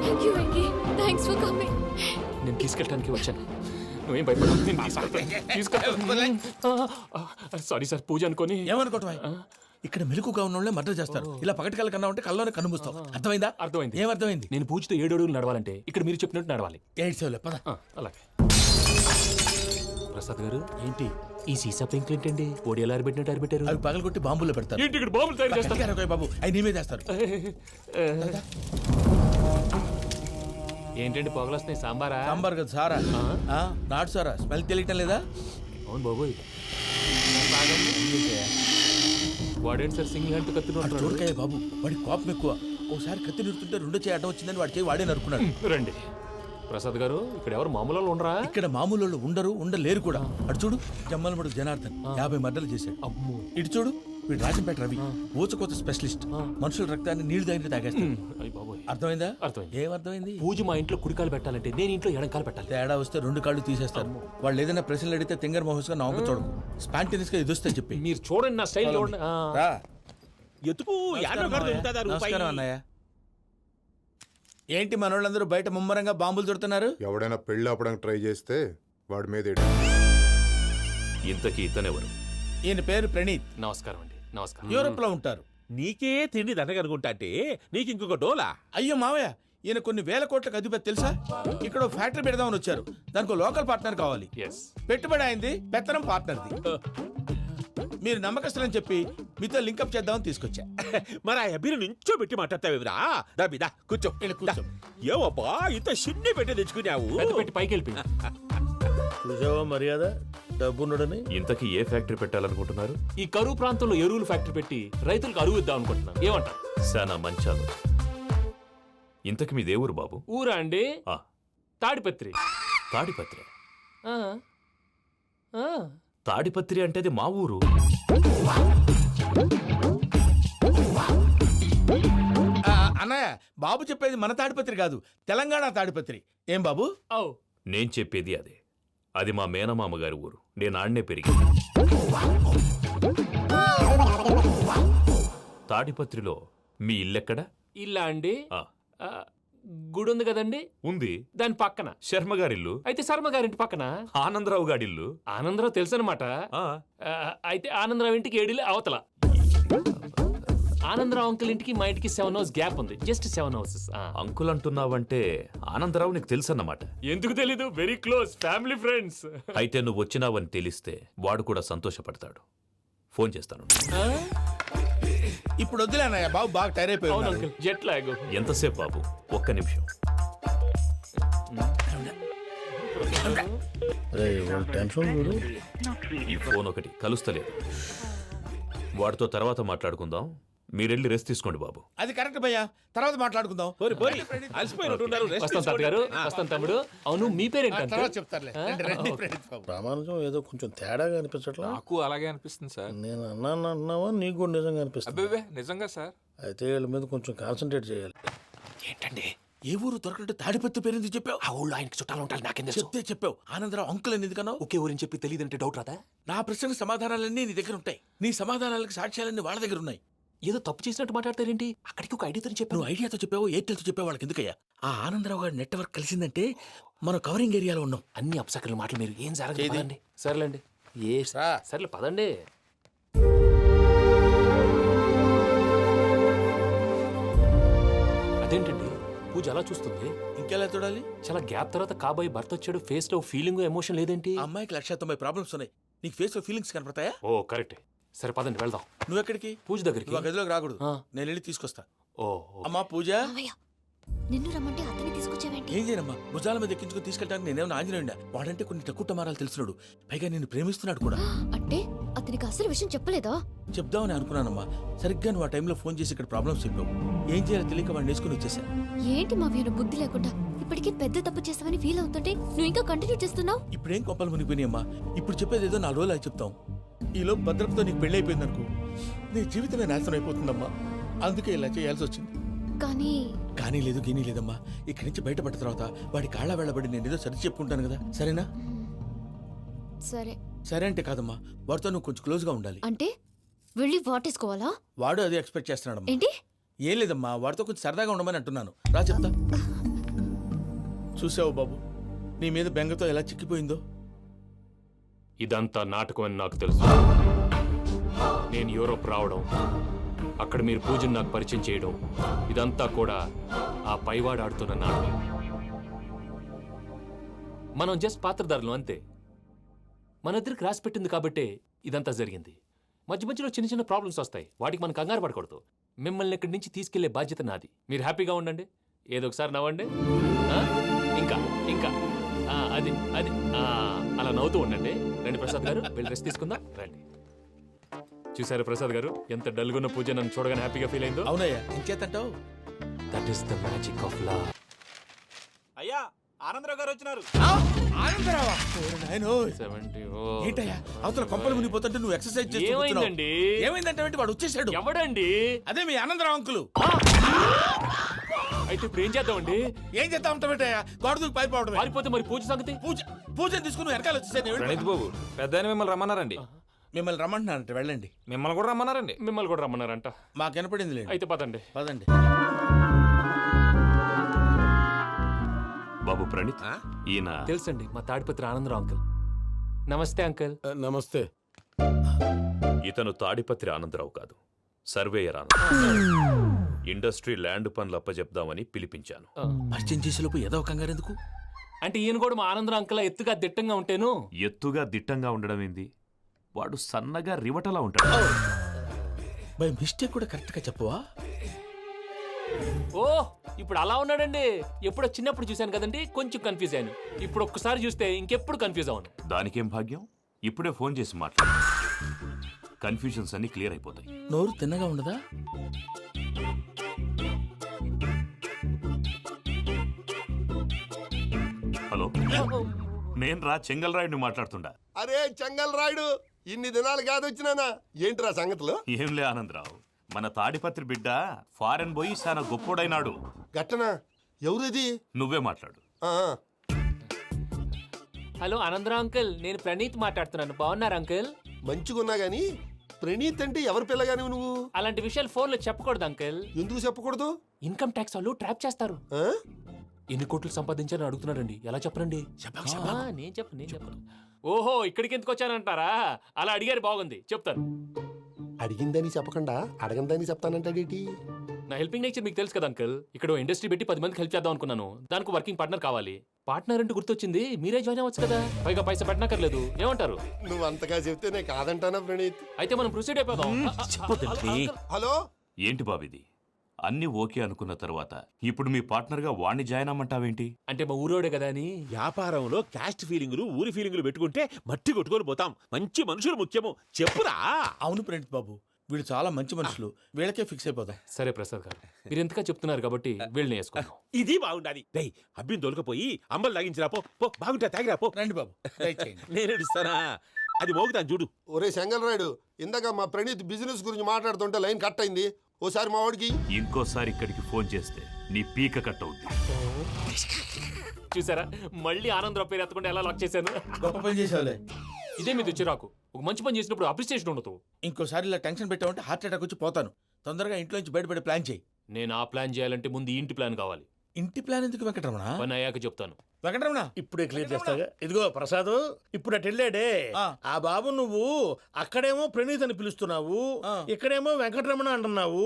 thank you Venky, thanks for coming. నేను తీసుకెళ్ళడానికి వచ్చాను, నువ్వేం భయపడవు. నేను సారీ సార్, పూజ అనుకొని. ఏమనుకోవటం? ఇక్కడ మెలకుగా ఉన్న వాళ్ళే మర్డర్ చేస్తారు. ఇలా పగటి కళ్ళ కన్నా ఉంటే కళ్ళలోనే కనుమూస్తావు. అర్థమైందా? అర్థమైంది. ఏమర్థమైంది? నేను పూజతో 7 అడుగులు నడవాలంటే ఇక్కడ మీరు చెప్పినట్టు నడవాలి. 8 సేవలే పద. అలాగే. ప్రసాద్ గారు, ఏంటి ఈ సీసా పెంకులు ఏంటండి? పొడి ఎలా అరబెట్టినట్టు అరబెట్టారు? అవి పగలగొట్టి బాంబులో పెడతారు. ఏంటి ఇక్కడ బాంబులు తయారు చేస్తారు? గట్టిగా అరవై బాబు, అవి నీ మీద చేస్తారు. ఏంటండి పొగలొస్తున్నాయి? సాంబారా? సాంబార్ కదా సారా. నాటు సారా స్మెల్ తెలియటం లేదా? అవును బాబోయ్. వాడేంటి సార్ సింగిల్ హ్యాండ్ కత్తి చూడకాయ బాబు, వాడి కోపం ఎక్కువ. ఒకసారి కత్తి నిరుతుంటే 2 చేయి అడ్డం వచ్చిందని వాడి చేయి వాడే నరుకున్నాడు. రండి ప్రసాద్ గారు, ఇక్కడ ఎవరు మామూలు వాళ్ళు ఉండరా? ఇక్కడ మామూలు వాళ్ళు ఉండరు, ఉండలేరు కూడా. అటు చూడు, జమ్మలమడుగు జనార్దన్ 50 మర్డర్లు చేశాడు. అమ్మో. ఇటు చూడు, వీడు రాజంపేట రవి ఊచకోత స్పెషలిస్ట్. మనుషుల రక్తాన్ని నీళ్లు దగ్గర తాగేస్తాడు. అర్థమైందా? అర్థమైంది. ఏమర్థమైంది? పూజ మా ఇంట్లో కుడికాలు పెట్టాలంటే నేను ఇంట్లో ఎడంకాలు పెట్టాలి. తేడా వస్తే 2 కాళ్ళు తీసేస్తారు. వాళ్ళు ఏదైనా ప్రశ్నలు అడిగితే తింగర్ మహోస్ గా నవ్వు చూడకు. స్పాంటినియస్ గా ఎదుస్తా చెప్పి. మీరు చూడండి నా స్టైల్. ఎతుకు నమస్కారం అన్నయ్య. ఏంటి మనోళ్ళందరూ బయట ముమ్మరంగా బాంబులు దొరుకుతున్నారు? ఎవడైనా పెళ్లి ఆపడానికి ట్రై చేస్తే వాడి మీద ఇంతకీ ఇతనెవరు? ఈయన పేరు ప్రణీత్. నమస్కారం అండి. నమస్కారం. యూరోప్ లో ఉంటారు. నీకే తిండి దండగనుకుంటా అంటే నీకు ఇంకొక డోలా? అయ్యో మావయ్య, ఈయన కొన్ని వేల కోట్లకు అధిపతి తెలుసా? ఇక్కడ ఫ్యాక్టరీ పెడదామని వచ్చారు. దానికి లోకల్ పార్ట్నర్ కావాలి. పెట్టుబడి అయింది, పెత్తనం పార్ట్నర్ది. మీరు నమ్మకస్తులని చెప్పి మీతో లింకప్ చేద్దామని తీసుకొచ్చా. మరి ఆ అబ్బిని నుంచో పెట్టి మాట్లాడతావురా? దాబిదా కూర్చో. కూర్చో. ఏవబ్బా ఇంత సిన్ని పెట్టి తెచ్చుకున్నావు? పెట్టి పైకి వెళ్ళి చూసావా మర్యాద డబ్బున్నడని. ఇంతకీ ఏ ఫ్యాక్టరీ పెట్టాలనుకుంటున్నారు? ఈ కరువు ప్రాంతంలో ఎరువులు ఫ్యాక్టరీ పెట్టి రైతులకు అరువు ఇద్దాం అనుకుంటున్నాను. ఏమంటారు? శానా మంచాలు. ఇంతకి మీ దేవురు బాబు? ఊరా అండి? తాడిపత్రి. తాడిపత్రి? తాడిపత్రి అంటే అది మా ఊరు. అన్నయ్య, బాబు చెప్పేది మన తాడిపత్రి కాదు, తెలంగాణ తాడిపత్రి. ఏం బాబు? నేను చెప్పేది అదే. అది మా మేనమామ గారి ఊరు. నేను ఆడనే పెరిగి. తాడిపత్రిలో మీ ఇల్లెక్కడ? ఇల్లా అండి? గుడి ఉంది కదండి? ఉంది. దాని పక్కన శర్మ గారిల్లు. అయితే శర్మ గారింటి పక్కన ఆనందరావు గారిల్లు. ఆనందరావు తెలుసు అనమాట. అయితే ఆనందరావు ఇంటికి 7 అవతల. ఆనందరావు అంకుల్ ఇంటికి మా ఇంటికి 7 hours గ్యాప్ ఉంది. Just 7 hours. అంకుల్ అంటున్నావంటే ఆనందరావు నీకు తెలుసు అన్నమాట. ఎందుకు తెలీదు? Very close family friends. అయితే నువ్వు వచ్చినావని తెలిస్తే వాడు కూడా సంతోషపడతాడు. ఫోన్ చేస్తాను. ఇప్పుడు వద్దులే అన్నయ్య, బాబు బాగా టైర్ అయిపోయాడు. Jet lag. ఎంతసేపు బాబు? ఒక్క నిమిషం. ఈ ఫోన్ ఒకటి కలుస్తలేదు. వాడితో తర్వాత మాట్లాడుకుందాం. మీరెళ్ళి రెస్ట్ తీసుకోండి బాబు. అది కరెక్ట్ భయ్యా, తర్వాత మాట్లాడుకుందాం. అలసిపోయినట్టున్నారు వస్తాం తాత గారు, వస్తాం తమ్ముడు. అవును మీ పేరేంటి అంకుల్? తర్వాత చెప్తారులే. రండి, రండి, ప్రణీత్ బాబు. ప్రామాణికం ఏదో కొంచెం తేడాగా అనిపించట్లా. నాకు అలాగే అనిపిస్తుంది సార్. నేను అన్నావా నీకు కూడా నిజంగా అనిపిస్తుంది? అబ్బే నిజంగా సార్. అయితే వీళ్ళ మీద కొంచెం కాన్సన్ట్రేట్ చేయాలి. ఏంటండి ఏ ఊరు దొరకట్టు తాడిపత్రి పేరు ఎందుకు చెప్పావు? ఆ ఊళ్ళో ఆయనకి చుట్టాలు ఉంటారు, నాకేం తెలుసు? చెప్తే చెప్పావు. ఆనందరావు అంకుల్ అని ఎందుకన్నావు? ఒకే ఊరిని చెప్పి తెలియదంటే డౌట్ రాదా? నా ప్రశ్నకు సమాధానాలన్నీ నీ దగ్గర ఉంటాయి. నీ సమాధానాలకు సాక్ష్యాలన్నీ వాళ్ళ దగ్గర ఉన్నాయి. ఏదో తప్పు చేసినట్టు మాట్లాడతారేంటి? అక్కడికి ఒక ఐడియాతో చెప్పాను. నువ్వు ఐడియాతో చెప్పావు, ఎయిర్టెల్తో చెప్పావు, వాళ్ళకి ఎందుకయ్యా? ఆ ఆనందరావు గారి నెట్వర్క్ కలిసిందంటే మనం కవరింగ్ ఏరియాలో ఉన్నాం. అన్ని అప్సకర్ల మాటలు మీరు ఏం జరగదండి. సర్లేండి, సర్లే పదండి. అదేంటండి పూజ అలా చూస్తుంది? ఇంకెలా చూడాలి? చాలా గ్యాప్ తర్వాత కాబోయే భర్త వచ్చాడు, ఫేస్ లో ఫీలింగ్ ఎమోషన్ లేదేంటి? ఆ అమ్మాయికి 190 ప్రాబ్లమ్స్ ఉన్నాయి. నీకు ఫేస్ లో ఫీలింగ్స్ కనపడతాయా? ఓ కరెక్ట్. సరే పదండి వెళ్దాం. నువ్వెక్కడికి? పూజ దగ్గరికి. నువ్వు ఆ గదిలోకి రాకూడదు, నేను వెళ్ళి తీసుకొస్తా. ఓ అమ్మా పూజ, నిన్ను రమ్మంటే అతన్ని తీసుకొచ్చావేంటి? ఏం చేయనమ్మా, భుజాల మీద ఎక్కించుకుని తీసుకెళ్ళడానికి నేనేమన్నా ఆంజనేయుడా? వాడంటే కొన్ని తక్కువ టమారాలు తెలిసినాడు, పైగా నేను ప్రేమిస్తున్నాడు కూడా. అంటే అతనికి అసలు విషయం చెప్పలేదా? చెప్దామని అనుకున్నానమ్మా, సరిగ్గా నువ్వు ఆ టైంలో ఫోన్ చేసి ఇక్కడ ప్రాబ్లమ్స్ చెప్పావు. ఏం చేయాలో తెలియక వాడిని వేసుకుని వచ్చేసా. ఏంటి మా వీరు బుద్ధి లేకుండా ఇప్పటికీ పెద్ద తప్పు చేస్తావని ఫీల్ అవుతుంటే నువ్వు ఇంకా కంటిన్యూ చేస్తున్నావు? ఇప్పుడేం కొప్పలు మునిగిపోయినాయమ్మా, ఇప్పుడు చెప్పేది ఏదో 4 రోజులు అది చెప్తాం. ఈలో భద్రతతో నీకు పెళ్లి అయిపోయింది అనుకో, నీ జీవితమే నాశనం అయిపోతుందమ్మా. అందుకే ఇలా చేయాల్సి వచ్చింది. కానీ లేదు గీనీ లేదమ్మా. ఇక్కడి నుంచి బయటపడ్డ తర్వాత వాడి కాళ్ళ వెళ్ళబడి నేను ఏదో సరి చెప్పుకుంటాను కదా, సరేనా? సరే. సరే అంటే కాదమ్మా, వాడితో నువ్వు కొంచెం క్లోజ్ గా ఉండాలి. అంటే వెళ్ళి వాటేసుకోవాలా? వాడు అదే ఎక్స్పెక్ట్ చేస్తున్నాడమ్మా. ఏంటి? ఏం లేదమ్మా, వాడితో కొంచెం సరదాగా ఉండమని అంటున్నాను. రా చెప్తా. చూసావు బాబు, నీ మీద బెంగతో ఎలా చిక్కిపోయిందో. ఇదంతా నాటకం అని నాకు తెలుసు. నేను యూరోప్ రావడం, అక్కడ మీరు పూజను నాకు పరిచయం చేయడం, ఇదంతా కూడా ఆ పైవాడు ఆడుతున్న నాటకం. మనం జస్ట్ పాత్రధారులు అంతే. మన ఇద్దరికి రాసి పెట్టింది కాబట్టే ఇదంతా జరిగింది. మధ్య మధ్యలో చిన్న చిన్న ప్రాబ్లమ్స్ వస్తాయి, వాటికి మనం కంగారు పడకూడదు. మిమ్మల్ని ఇక్కడి నుంచి తీసుకెళ్లే బాధ్యత నాది. మీరు హ్యాపీగా ఉండండి, ఏదో ఒకసారి నవ్వండి. ఇంకా ఇంకా అది అది అలా నవ్వుతూ ఉండండి. రండి ప్రసాద్ గారు, వెళ్ళి రెస్ట్ తీసుకుందాం. రండి. చూసారు ప్రసాద్ గారు, ఎంత డల్గున్న పూజ నన్ను చూడగానే హ్యాపీగా ఫీల్ అయిందో? అవునయ్యా, ఇంకేతంటావు? That is the magic of love. అయ్యా ఆనందరావు గారు వచ్చినారు. ఆనందరావా? ఏంటయ్యా అవతల కొంపలు మునిగిపోతుంటే నువ్వు ఎక్సర్సైజ్ చేస్తూ ఏమైందండి? ఏమైందంటే వాడు వచ్చేసాడు. ఎవడండి? అదే మీ ఆనందరావు అంకులు. అయితే ఇప్పుడు ఏం చేద్దామండి? ఏం చేద్దాం ఉంటావేటయ్యా, గొడవకు పైపోవడం. పారిపోతే మరి పూజ సంగతి? పూజ తీసుకుని వెనకాల వచ్చేసాను. ప్రణీత్ బాబు, పెద్ద మిమ్మల్ని రమ్మన్నారండి. మిమ్మల్ని రమ్మంటున్నారంట, వెళ్ళండి. మిమ్మల్ని కూడా రమ్మన్నారండి. మిమ్మల్ని కూడా రమ్మన్నారంట. మాకు వినపడింది. అయితే పదండి. పదండి. బాబు ప్రణీత్, ఈయన తెలుసండి, మా తాడిపత్రి ఆనందరావు అంకుల్. నమస్తే అంకుల్. నమస్తే. ఇతను తాడిపత్రి ఆనందరావు కాదు, సర్వేయర్ ఆనందరావు. ఇండస్ట్రీ ల్యాండ్ పనులు అప్పచెప్దామని పిలిపించాను. పరిచయం చేసేలోపు ఏదో కంగారు ఎందుకు? అంటే ఈయన కూడా మా ఆనందరావు అంకుల్ ఎత్తుగా దిట్టంగా ఉంటేను. ఎత్తుగా దిట్టంగా ఉండడం ఏంది, వాడు సన్నగా రివటలా ఉంటాడు. బై మిస్టేక్ కూడా కరెక్ట్ గా చెప్పవా? ఓ ఇప్పుడు అలా ఉన్నాడండి. ఎప్పుడో చిన్నప్పుడు చూశాను కదండి, కొంచెం కన్ఫ్యూజ్ అయ్యాను. ఇప్పుడు ఒక్కసారి చూస్తే ఇంకెప్పుడు కన్ఫ్యూజ్ అవ్వను. దానికేం భాగ్యం, ఇప్పుడే ఫోన్ చేసి మాట్లాడు. కన్ఫ్యూజన్స్ అన్ని క్లియర్ అయిపోతాయి. నోరు తిన్నగా ఉండదా? హలో, నేను రా చెంగల్ రాయుడిని మాట్లాడుతుండా. అరే చెంగల్ రాయుడు, ఇన్ని దినాలు కాదు వచ్చినానా? ఏంట్రా సంగతులు? ఏంలే ఆనందరావు, మన తాడిపత్రి బిడ్డ ఫారెన్ పోయి చాలా గొప్పోడైనాడు. గట్టనా? ఎవరిది? నువ్వే మాట్లాడు. హలో ఆనందరావు అంకుల్, నేను ప్రణీత్ మాట్లాడుతున్నాను. బాగున్నారు అంకుల్? మంచిగున్నా గాని ప్రణీత్ అంటే ఎవరి పిల్లగాని నువ్వు? అలాంటి విషయాలు ఫోన్లో చెప్పకూడదు అంకుల్. ఎందుకు చెప్పకూడదు? ఇన్కమ్ ట్యాక్స్ వాళ్ళు ట్రాప్ చేస్తారు. ఎన్ని కోట్లు సంపాదించాలని అడుగుతున్నారండి, ఎలా చెప్పరండి? నేను చెప్పను. ఓహో, ఇక్కడికి ఎందుకు వచ్చానంటారా? అలా అడిగారు, బాగుంది, చెప్తాను. అడిగిందని చెప్పకుండా అడగందని చెప్తానంటాడేటి? నా హెల్పింగ్ నేచర్ మీకు తెలుసు కదా అంకుల్. ఇక్కడ ఇండస్ట్రీ పెట్టి 10 మందికి హెల్ప్ చేద్దాం అనుకున్నాను. దానికి వర్కింగ్ పార్ట్నర్ కావాలి. పార్ట్నర్ అంటే గుర్తొచ్చింది, మీరే జాయిన్ అవ్వచ్చు కదా, పైగా పైసా పెట్టనక్కర్లేదు. ఏమంటారు? నువ్వు అంతగా చెప్తేనే కాదంటానా ప్రణీత్? అయితే మనం ప్రొసీడ్ అయిపోదాం. హలో, ఏంటి బాబిది? అన్ని ఓకే అనుకున్న తర్వాత ఇప్పుడు మీ పార్ట్నర్ గా వాణ్ణి జాయిన్ అమ్మంటావేంటి? అంటే మా ఊరోడే కదా అని. వ్యాపారంలో క్యాస్ట్ ఫీలింగులు, ఊరి ఫీలింగులు పెట్టుకుంటే మట్టి కొట్టుకొని పోతాం. మంచి మనుషులు ముఖ్యము, చెప్పురా. అవును ప్రణీత్ బాబు, వీళ్ళు చాలా మంచి మనుషులు, వీళ్ళకే ఫిక్స్ అయిపోతాం. సరే ప్రసాద్ గారు, మీరు ఎంతగా చెప్తున్నారు కాబట్టి వీళ్ళని వేసుకుందాం. ఇది బాగుండాలి. డై అబ్బిని దొలకపోయి అంబలు తాగించిరా పో. పో బాగుంటా తాగిరా పో. రండి బాబు, దయచేయండి. నేను ఇస్తానా? అది మోగుతాను చూడు. ఒరే సెంగల్ రాయుడు, ఇందాక మా ప్రణీత్ బిజినెస్ గురించి మాట్లాడుతుంటే లైన్ కట్ అయింది. ఓసారి మా వాడికి ఇంకోసారి ఇక్కడికి ఫోన్ చేస్తే నీ పీక కట్ అవుద్ది. చూసారా, మళ్ళీ ఆనందరావు పేరు ఎత్తకుండా ఎలా లాక్ చేశాను. గొప్ప పని చేసేవాళ్ళే. ఇదే మీద చిరాకు. ఒక మంచి పని చేసినప్పుడు అప్రిసియేషన్ ఉండదు. ఇంకోసారి ఇలా టెన్షన్ పెట్టామంటే హార్ట్ అటాక్ వచ్చి పోతాను. తొందరగా ఇంట్లో నుంచి బయటపడే ప్లాన్ చేయి. నేను ఆ ప్లాన్ చేయాలంటే ముందు ఈ ఇంటి ప్లాన్ కావాలి. ఇంటి ప్లాన్ ఎందుకు వెంకటరమణ? పని అయ్యాక చెప్తాను. వెంకటరమణ ఇప్పుడే క్లియర్ చేస్తాగా. ఇదిగో ప్రసాద్, ఇప్పుడు అటు వెళ్ళాడే ఆ బాబు, నువ్వు అక్కడేమో ప్రణీత్ అని పిలుస్తున్నావు, ఇక్కడేమో వెంకటరమణ అంటున్నావు.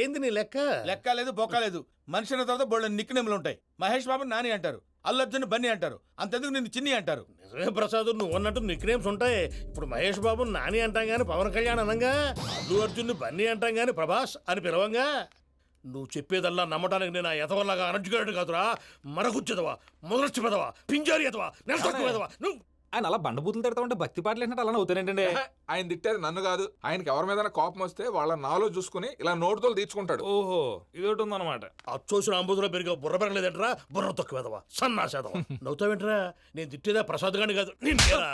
ఏంది నీ లెక్క? లెక్క లేదు, బొక్క లేదు. మనిషి అన్న తర్వాత బోళ్ళ నిక్నెములు ఉంటాయి. మహేష్ బాబు నాని అంటారు, అల్లు అర్జున్ బన్నీ అంటారు, అంతెందుకు నిన్ను చిన్ని అంటారు. నిజమే ప్రసాద్, నువ్వు అన్నట్టు నిక్నేమ్స్ ఉంటాయి. ఇప్పుడు మహేష్ బాబు నాని అంటాం గాని పవన్ కళ్యాణ్ అనంగా, అల్లు అర్జున్ బన్నీ అంటాం గాని ప్రభాస్ అని పిలవంగా. నువ్వు చెప్పేదల్లా నమ్మటానికి నేను ఆ ఎతవల్లాగా అనర్జుకేటెడ్ కాదురా. మరగుచ్చదవా, మొదలచ్చి పెదవా, పింజారి ఎదవా, నెలసొక్కుదవా. నువ్వు ఆయన అలా బండబూతులు తిడతా ఉంటే భక్తి పాటలు ఏంటంటే అలా అవుతానంటే. ఆయన తిట్టేది నన్ను కాదు, ఆయనకి ఎవరి మీద కోపం వస్తే వాళ్ళ నాలో చూసుకుని ఇలా నోటుతో తీర్చుకుంటాడు. ఓహో, ఇది ఒకటి ఉందన్నమాట. అచ్చోసిన అంబుధులో పెరిగా బుర్ర పెరగలేదంటరా, బుర్ర తొక్కువేదవా, సన్నాసేదవా. నవ్వుతావేంటరా? నేను తిట్టేదా ప్రసాద్ గాని కాదు, నిన్నేరా.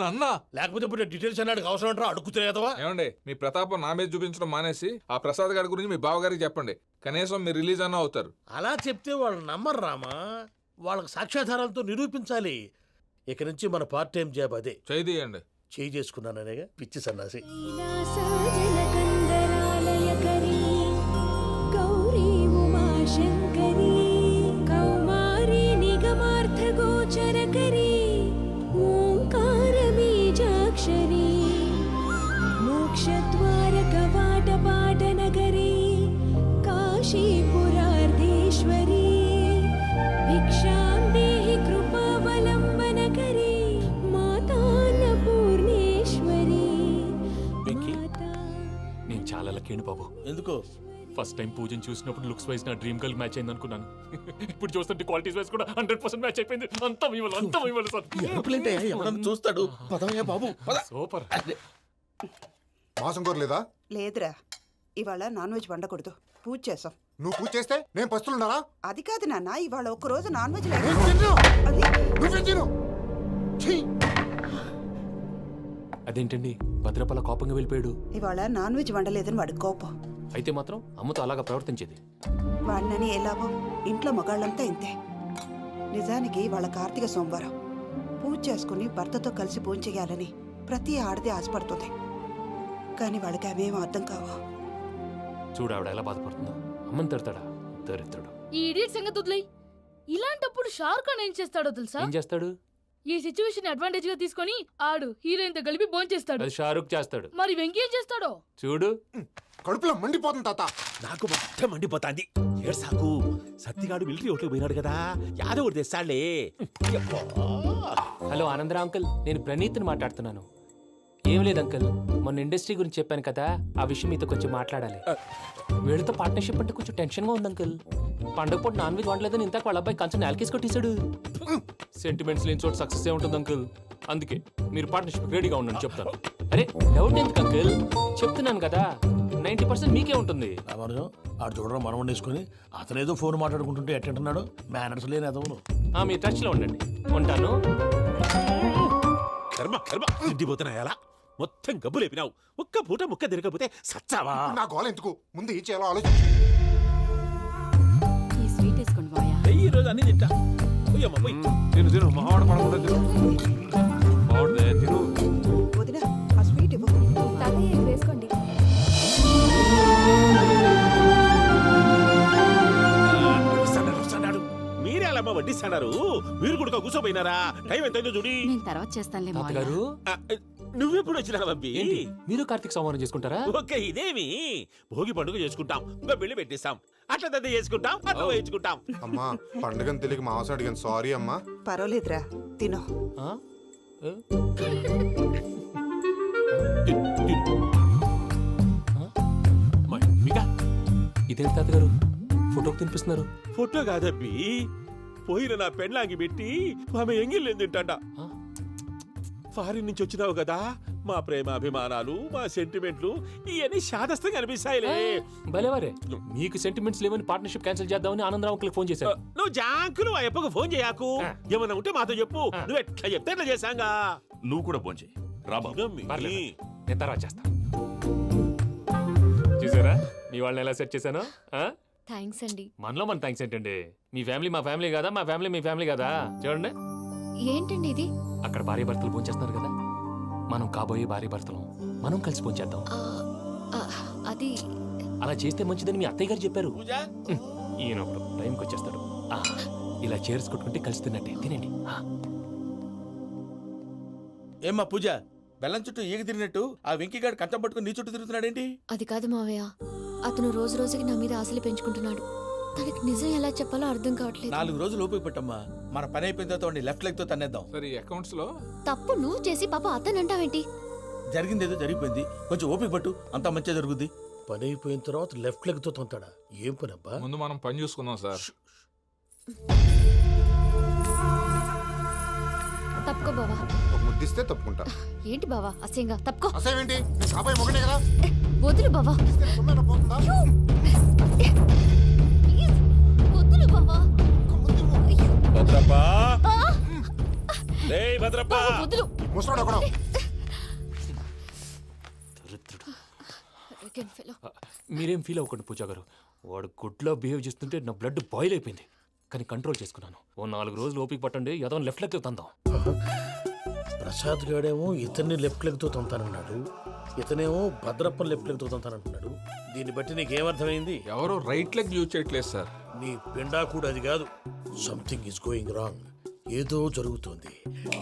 నన్నా? లేకపోతే ఇప్పుడు డీటెయిల్స్ అన్నాడు అవసరం అంటారా? అడుగుతులేదవా. ఏమండి, మీ ప్రతాపం నా మీద చూపించడం మానేసి ఆ ప్రసాద్ గారి గురించి మీ బావగారికి చెప్పండి. కనీసం మీరు రిలీజ్ అన్న అవుతారు. అలా చెప్తే వాళ్ళు నమ్మరు రామా. వాళ్ళకి సాక్ష్యాధారాలతో నిరూపించాలి. ఇక నుంచి మన పార్ట్ టైం జాబ్ అదే. చేయండి. చేయి చేసుకున్నాననేగా పిచ్చి సన్నాసి. గౌరీ ఉమాశంకరీ కౌమారీ నిగమార్థగోచరకరీ ఓంకారబీజాక్షరీ మోక్షద్వారకవాటపాటనగరీ కాశీపురార్ధేశ్వరీ భిక్షాం దేహి కృపావలంబనకరీ మాతాన్నపూర్ణేశ్వరీ. నేను చాలా లక్కీ బాబు. ఎందుకు? ఫస్ట్ టైం పూజను చూసినప్పుడు లుక్స్ వైజ్ నా డ్రీమ్ గర్ల్ మ్యాచ్ అయింది అనుకున్నాను. ఇప్పుడు చూస్తుంటే క్వాలిటీస్ వైజ్ కూడా 100% మ్యాచ్ అయిపోయింది. అంతా ఇవ్వాలి సార్. చూస్తాడు. పదవయ్యా బాబు, సూపర్. మాసం కోరలేదా? లేదురా, ఇవాళ నాన్ వెజ్ వండకూడదు, పూజ చేసాం. నువ్వు పూజ చేస్తే నేను పస్తులున్నానా? అది కాదు నాన్న, ఇవాళ ఒక్కరోజు నాన్ వెజ్ అదేంటండి భద్రపల కోపంగా వెళ్ళిపోయాడు? ఇవాళ నాన్ వెజ్ వండలేదని వాడి కోపం. అయితే మాత్రం అమ్మతో అలాగా ప్రవర్తించేది. వాడినని ఎలాగో ఇంట్లో మగాళ్ళంతా ఇంతే. నిజానికి వాళ్ళ కార్తీక సోమవారం పూజ చేసుకుని భర్తతో కలిసి పూజ చేయాలని ప్రతి ఆడది ఆశపడుతుంది. కానీ వాళ్ళకి అవేం అర్థం కావు. చూడు ఆవిడ ఎలా బాధపడుతుందో. అమ్మని తిడతాడా దరిద్రుడు. ఈ ఇడియట్ సంగతి వదిలేయ్. ఇలాంటప్పుడు షారుఖ్ ఖాన్ ఏం చేస్తాడో తెలుసా? ఏం చేస్తాడు? ఈ సిచ్యువేషన్ అడ్వాంటేజ్ గా తీసుకొని ఆడు హీరోయిన్ తో కలిపి బోన్ చేస్తాడు. అది షారుఖ్ చేస్తాడు. మరి వెంకీ ఏం చేస్తాడో చూడు. కడుపులో మండిపోతుంది తాత. నాకు మొత్తం మండిపోతాంది. ఏడ్సాకు, సత్తిగాడు మిలిటరీ ఓట్లకు పోయినాడు కదా, యాదవ్ తెస్తాడులే. హలో ఆనందరా అంకుల్, నేను ప్రణీత్ని మాట్లాడుతున్నాను. ఏం లేదు అంకుల్, మొన్న ఇండస్ట్రీ గురించి చెప్పాను కదా, ఆ విషయం మీతో కొంచెం మాట్లాడాలి. వీళ్ళతో పార్ట్నర్షిప్ అంటే కొంచెం టెన్షన్గా ఉంది అంకుల్. పండగ పూట నాన్ వెజ్ వండలేదని ఇంతకు వాళ్ళ అబ్బాయి కంచెం నేలకేసి కొట్టేశాడు. సెంటిమెంట్స్ లేని చోట సక్సెస్ ఏ ఉంటుంది అంకుల్. అందుకే మీరు పార్ట్నర్షిప్ రెడీగా ఉండండి, చెప్తాను. అరే డౌట్ ఎందుకు అంకుల్, చెప్తున్నాను కదా, 90% మీకే ఉంటుంది. ఆడు చూడడం మనం వండేసుకుని అతనేదో ఫోన్ మాట్లాడుకుంటుంటే ఎట్టంటున్నాడు. మేనర్స్ లేని అదవును. మీ టచ్ లో ఉండండి, ఉంటాను. కర్మ కర్మ, తిండిపోతున్నా ఎలా మొత్తం గబ్బు లేపినావు. ఒక్క పూట ముక్క తిరగకపోతే సచ్చావా? నా గోల ఎందుకు, ముందు ఏం చేయాలో ఆలోచించు. ఈ స్వీట్ వేసుకోండి బాయా. ఈ రోజు అన్ని తింటా. పోయమ్మ పోయి. తిను తిను, మావాడు పడకుండా తిను. మావాడిదే తిను. వదిన ఆ స్వీట్ ఇవ్వు. తాతయ్య వేసుకోండి. మీరే అలా వడ్డిస్తాడారు. మీరు కూడా కూర్చోపోయినారా? టైం ఎంతైందో చూడి. నేను తర్వాత చేస్తానులే తాతగారు. నువ్వెప్పుడు వచ్చినా బంబి? మీరు కార్తీక సంహారం చేసుకుంటారా? ఓకే, ఇదేమి భోగి పండుగ చేసుకుంటాం, ఇంకా పెళ్లి పెట్టిస్తాం, అట్లా దద్ద చేసుకుంటాం, అట్లా వేయించుకుంటాం. అమ్మా పండుగని తెలియక మాంసం అడిగాను, సారీ అమ్మా. పర్వాలేదురా, తినో. ఇదేంటి తాతగారు ఫోటోకి తినిపిస్తున్నారు? ఫోటో కాదబ్బి, పోయిన నా పెళ్ళాంగి పెట్టి ఆమె ఎంగిల్లేం తింటాడ. ఫారిన్ నుంచి వచ్చినావు కదా, మా ప్రేమ అభిమానాలు మా సెంటిమెంట్లు ఇవన్నీ శాదస్తంగా అనిపిస్తాయిలే. భలేవారే, మీకు సెంటిమెంట్స్ లేవని పార్ట్నర్షిప్ క్యాన్సిల్ చేద్దామని ఆనందరావు అంకుల్కి ఫోన్ చేశారు. నువ్వు జాంకులు ఆ అప్పకు ఫోన్ చేయకు. ఏమన్నా ఉంటే మాతో చెప్పు. నువ్వు ఎట్లా చెప్తే ఎట్లా చేశాంగా. నువ్వు కూడా ఫోన్ చేయి. పర్లేదు, నేను తర్వాత చేస్తా. చూసారా మీ వాళ్ళని ఎలా సెట్ చేశాను? థ్యాంక్స్ అండి. మనలో మన థ్యాంక్స్ ఏంటండి? మీ ఫ్యామిలీ మా ఫ్యామిలీ కదా, మా ఫ్యామిలీ మీ ఫ్యామిలీ కదా. చూడండి, ఏంటండి ఇది? అక్కడ భార్య భర్తలు ఫోన్ చేస్తున్నారు కదా, మనం కాబోయే భార్య భర్తలు మనం కలిసి ఫోన్ చేద్దాం. అది అలా చేస్తే మంచిదని మీ అత్తయ్య గారు చెప్పారు. ఈయన ఒకడు టైంకి వచ్చేస్తాడు. ఇలా చేర్స్ కొట్టుకుంటే కలిసి తిన్నట్టే. తినండి. ఏమ్మా పూజ, బెల్లం చుట్టూ ఈగ తిరిగినట్టు ఆ వెంకీగాడు కంచం పట్టుకుని నీ చుట్టూ తిరుగుతున్నాడేంటి? అది కాదు మావయ్య, అతను రోజు రోజుకి నా మీద ఆశలు పెంచుకుంటున్నాడు. తనకి నిజం ఎలా చెప్పాలో అర్థం కావట్లేదు. 4 రోజులు ఓపిక పట్టమ్మా, మన పని అయిపోయిన తర్వాత లెఫ్ట్ లెగ్ తో తన్నేద్దాం. సరే, అకౌంట్స్ లో తప్పు నువ్వు చేసి పాప అతను అంటావేంటి? జరిగిందేదో జరిగిపోయింది, కొంచెం ఓపిక పట్టు, అంతా మంచిగా జరుగుద్ది. పని అయిపోయిన తర్వాత లెఫ్ట్ లెగ్ తో తొంతాడా? ఏం పని అబ్బా? ముందు మనం పని చూసుకుందాం సార్. తప్పుకో బావా. ఒక ముద్దిస్తే తప్పుకుంటా. ఏంటి బావా అసహ్యంగా? తప్పుకో. అసేమేంటి? నీ కాబోయే మొగనే కదా. వదులు బావా. పోతుందా? వదులు బావా. భద్రప్పా, రేయ్ భద్రప్పా, వదులు. ముసరాడు ఒకడు. మీరేం ఫీల్ అవ్వకండి పూజా గారు. వాడు గుడ్లో బిహేవ్ చేస్తుంటే నా బ్లడ్ బాయిల్ అయిపోయింది, కానీ కంట్రోల్ చేసుకున్నాను. ఓ 4 రోజులు ఓపిక పట్టండి, ఏదో లెఫ్ట్ లెగ్ తందాం. ప్రసాద్ గాడేమో ఇతన్ని లెఫ్ట్ లెగ్ తో తొంతానన్నాడు, ఇతనేమో భద్రప్పని లెఫ్ట్ లెగ్ తో తొంతానంటున్నాడు. దీన్ని బట్టి నీకేమర్థమైంది? ఎవరు రైట్ లెగ్ యూజ్ చేయట్లేదు సార్. నీ పిండా కూడా అది కాదు. Something is going wrong. ఏదో జరుగుతోంది.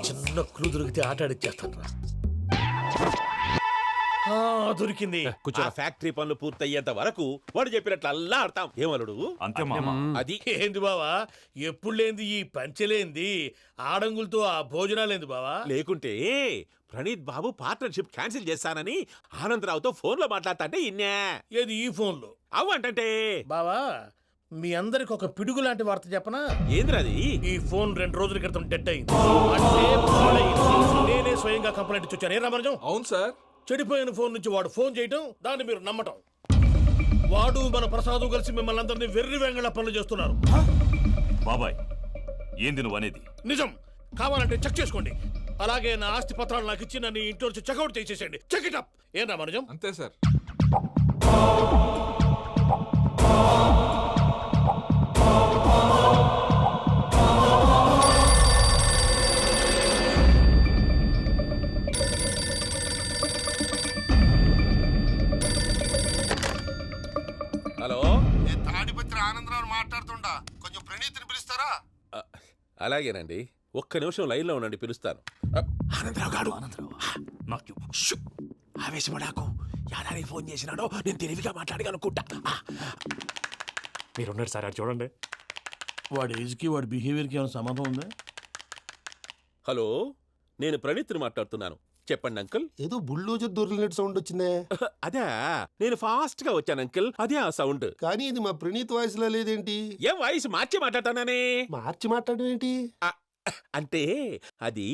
చిన్న క్లూ దొరికితే ఆట ఆడిచ్చేస్తాను రా. దొరికింది. ఆ ఫ్యాక్టరీ పనులు పూర్తయ్యేంత వరకు వాడు చెప్పినట్లు అల్లా ఆడతాం. ఏమలుడు? అంతే మామ. అది ఏంది బావా, ఎప్పుడు లేంది ఈ పంచలేంది, ఆడంగులతో ఆ భోజనాలేంది బావా? లేకుంటే ప్రణీత్ బాబు పార్ట్నర్షిప్ క్యాన్సిల్ చేస్తానని ఆనందరావుతో ఫోన్ లో మాట్లాడతాంటే ఇన్నే. ఏది ఈ ఫోన్ లో? అవ్వంటే బావా, మీ అందరికి ఒక పిడుగు లాంటి వార్త చెప్పనా? ఏంద్రది? ఈ ఫోన్ 2 రోజుల క్రితం డెడ్ అయింది. అంటే పాడైంది. నేనే స్వయంగా కంప్లైంట్ ఇచ్చాను. ఏ రామరాజం? అవును సార్. చెడిపోయిన ఫోన్ నుంచి వాడు ఫోన్ చేయటం, దాన్ని మీరు నమ్మటం. వాడు మన ప్రసాదు కలిసి మిమ్మల్ని అందరినీ వెర్రి వెంగళ పనులు చేస్తున్నారు. బాబాయ్, ఏంది నువ్వు అనేది? నిజం. కావాలంటే చెక్ చేసుకోండి. అలాగే నా ఆస్తి పత్రాలు నాకు ఇచ్చి నన్ను ఇంట్లో నుంచి చెక్అౌట్ చేసేసండి. Check it up. ఏం రామరాజం? అంతే సార్. హలో, నేను తాడిపత్రి ఆనందరావు మాట్లాడుతుండా. కొంచెం ప్రణీతిని పిలుస్తారా? అలాగేనండి, ఒక్క నిమిషం లైన్ లో ఉండండి, పిలుస్తాను. ఆనందరావు గాడు. నాకు ఆవేశపడాకు. యాదానికి ఫోన్ చేసినాడో నేను తెలివిగా మాట్లాడగలనుకుంటా. మీరున్నారు సార్, అది చూడండి. వాడి ఏజ్కి వాడి బిహేవియర్కి ఏమైనా సంబంధం ఉందా? హలో, నేను ప్రణీత్ని మాట్లాడుతున్నాను. చెప్పండి అంకుల్. ఏదో బుల్డోజర్ దొరికినట్టు సౌండ్ వచ్చిందే. అదే, నేను ఫాస్ట్ గా వచ్చాను అంకుల్, అదే ఆ సౌండ్. కానీ ఇది మా ప్రణీత్ వాయిస్ లో లేదేంటి? ఏం వాయిస్ మార్చి మాట్లాడతానే? మార్చి మాట్లాడడం ఏంటి? అంటే అది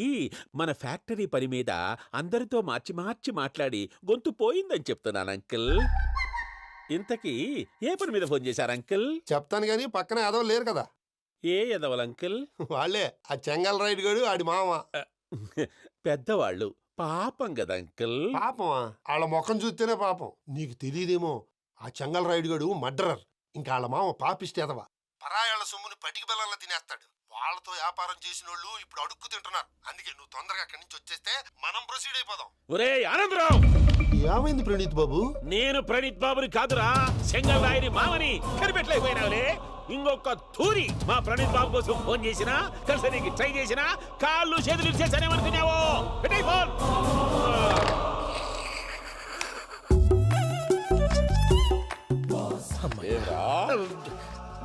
మన ఫ్యాక్టరీ పని మీద అందరితో మార్చి మార్చి మాట్లాడి గొంతు పోయిందని చెప్తున్నాను అంకుల్. ఇంతకీ ఏ పని మీద ఫోన్ చేశారు అంకుల్? చెప్తాను గానీ పక్కన ఎదవ లేరు కదా. ఏ ఎదవలు అంకుల్? వాళ్ళే, ఆ చెంగల్ రైడ్ గడు ఆడి మామ. పెద్దవాళ్ళు, పాపం కదా అంకుల్. పాపమా? వాళ్ళ ముఖం చూస్తేనే పాపం. నీకు తెలియదేమో, ఆ చెంగల్ రైడ్ గడు మర్డరర్. ఇంకా వాళ్ళ మామ పాపిస్తేదవా. పరాయాళ్ళ సొమ్ముని పటికి బెల్లంలో తినేస్తాడు. వాళ్ళతో వ్యాపారం చేసిన వాళ్ళు ఇప్పుడు అడుక్కు తింటున్నారు. అందుకే నువ్వు తొందరగా అక్కడి నుంచి వచ్చేస్తే మనం ప్రొసీడ్ అయిపోదాం. ఒరే ఆనందరావు! ఏమైంది ప్రణీత్ బాబు? నేను ప్రణీత్ బాబుని కాదురా, సెంగల్ రాయని మామని. కనిపెట్టలేకపోయినావులే. ఇంకొక తూరి మా ప్రణీత్ బాబు కోసం ఫోన్ చేసినా, కలిసి ట్రై చేసినా కాళ్ళు చేతులు చేశానేమనుకున్నావో. పెట్టే ఫోన్.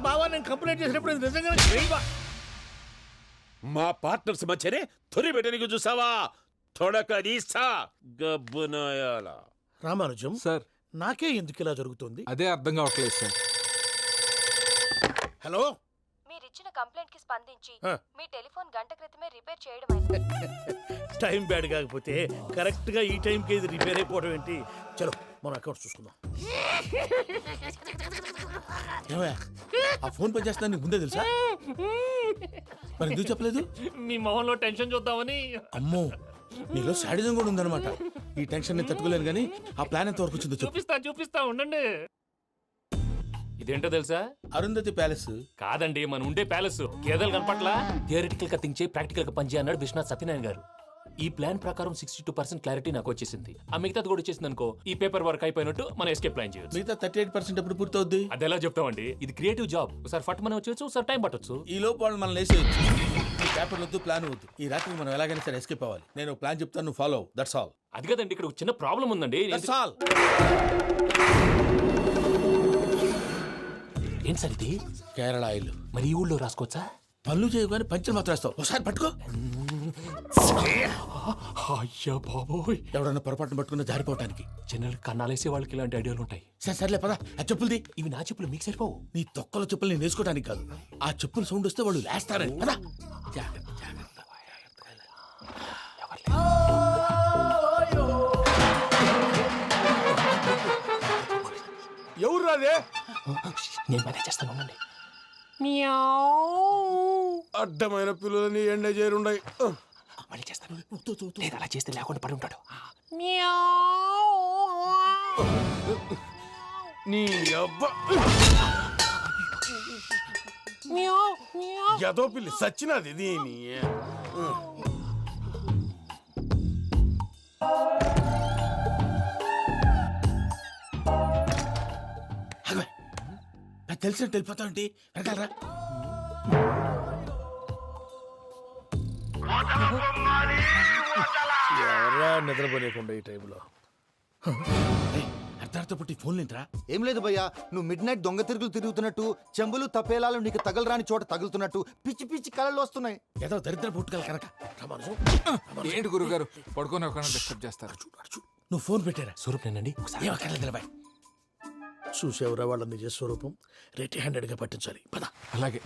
బావా, నేను కంప్లైంట్ చేసినప్పుడు నిజంగా మా పార్ట్నర్స్ మధ్యనే తొలి పెట్టడానికి చూసావా? తొడక తీస్తా గబ్బునాయాల. రామానుజం సార్, నాకే ఎందుకు ఇలా జరుగుతుంది? అదే అర్థం కావట్లేదు సార్. హలో, మీరు ఇచ్చిన కంప్లైంట్ కి స్పందించి ఆ. మీ టెలిఫోన్ గంట క్రితమే రిపేర్ చేయడమైంది. టైం బ్యాడ్ కాకపోతే కరెక్ట్ గా ఈ టైంకి ఇది రిపేర్ అయిపోవడం ఏంటి? చలో మన అకౌంట్ చూసుకుందాం. ఏమయ్యా ఆ ఫోన్ పని చేస్తున్నా నీకు ముందే తెలుసా? మరి ఎందుకు చెప్పలేదు? మీ మొహంలో టెన్షన్ చూద్దామని. అమ్మో నీలో శాడిజం కూడా ఉందన్నమాట. ఈ టెన్షన్ నేను తట్టుకోలేను కానీ ఆ ప్లాన్ ఎంత వరకు వచ్చిందో చెప్పు. చూపిస్తా ఉండండి. ఇదేంటో తెలుసా? అరుంధతి ప్యాలెస్ కాదండి, మన ఉండే ప్యాలెస్. గేదెలు కనపట్లా? థియరిటికల్ గా థింక్ చేయి, ప్రాక్టికల్ గా పనిచేయి అన్నాడు విశ్వనాథ్ సత్యనారాయణ గారు. ఈ ప్లాన్ ప్రకారం 62% క్లారిటీ నాకు వచ్చేసింది. ఆ మిగతాది కూడా వచ్చేసింది అనుకో, ఈ పేపర్ వర్క్ అయిపోయినట్టు మనం ఎస్కేప్ ప్లాన్ చేయొచ్చు. మిగతా 38% ఎప్పుడు పూర్తవుద్ది? అది ఎలా చెప్తామండి? ఇది క్రియేటివ్ జాబ్. ఒకసారి ఫట్ మనం వచ్చేయచ్చు, ఒకసారి టైం పట్టొచ్చు. ఈ లోపు వాళ్ళు మనం లేసేయచ్చు. ఈ పేపర్ వద్దు, ప్లాన్ వద్దు. ఈ రాత్రికి మనం ఎలాగైనా సరే ఎస్కేప్ అవ్వాలి. నేను ప్లాన్ చెప్తాను, నువ్వు ఫాలో. That's all. అది కదండి, ఇక్కడ ఒక చిన్న ప్రాబ్లం ఉందండి. That's all. ఏం సార్ ఇది? కేరళ ఆయిల్. మరి ఈ ఊళ్ళో రాసుకోవచ్చా? పనులు చేయవు కానీ పంచలు మాత్రం వేస్తావు. ఒకసారి పట్టుకో. అయ్యా బాబోయ్, ఎవడన్నా పొరపాటున పట్టుకున్న జారిపోవటానికి. జనరల్ కన్నాలేసే వాళ్ళకి ఇలాంటి ఐడియాలు ఉంటాయి. సర్లే పద. ఆ చెప్పులది. ఇవి నా చెప్పులు, మీకు సరిపోవు. నీ తొక్కల చెప్పులు నేను వేసుకోవడానికి కాదు, ఆ చెప్పుల సౌండ్ వస్తే వాళ్ళు లేస్తారని. పద. ఎవరు రాదే? నేను మేనేజ్ చేస్తాను, ఉండండి. అడ్డమైన పిల్లలని ఎండ చేరుండయి. మళ్ళీ చేస్తాను. లేదు, అలా చేస్తే లేకుండా పడి ఉంటాడు. నీ అబ్బా ఎదో పిల్లి సచ్చినది దీని. తెలిసినట్టు వెళ్ళిపోతావు ఏంటి? వెనకాలరా. ఎవరా నిద్రపోలేకుండా ఈ టైంలో? అర్ధార్థ పుట్టి ఫోన్ లేంట్రా? ఏం లేదు భయ్యా, నువ్వు మిడ్ నైట్ దొంగ తిరుగులు తిరుగుతున్నట్టు, చెంబులు తపేలాలు నీకు తగలరాని చోట తగులుతున్నట్టు పిచ్చి పిచ్చి కళలు వస్తున్నాయి. ఏదో దరిద్ర పుట్టుకల కనుక. ఏంటి గురుగారు పడుకొని ఒక డిస్టర్బ్ చేస్తారు? నువ్వు ఫోన్ పెట్టారా? స్వరూప్ నేనండి. ఒకసారి చూసేవరా వాళ్ళ నిజ స్వరూపం. రెట్టి హ్యాండెడ్ గా పట్టించాలి. పద. అలాగే.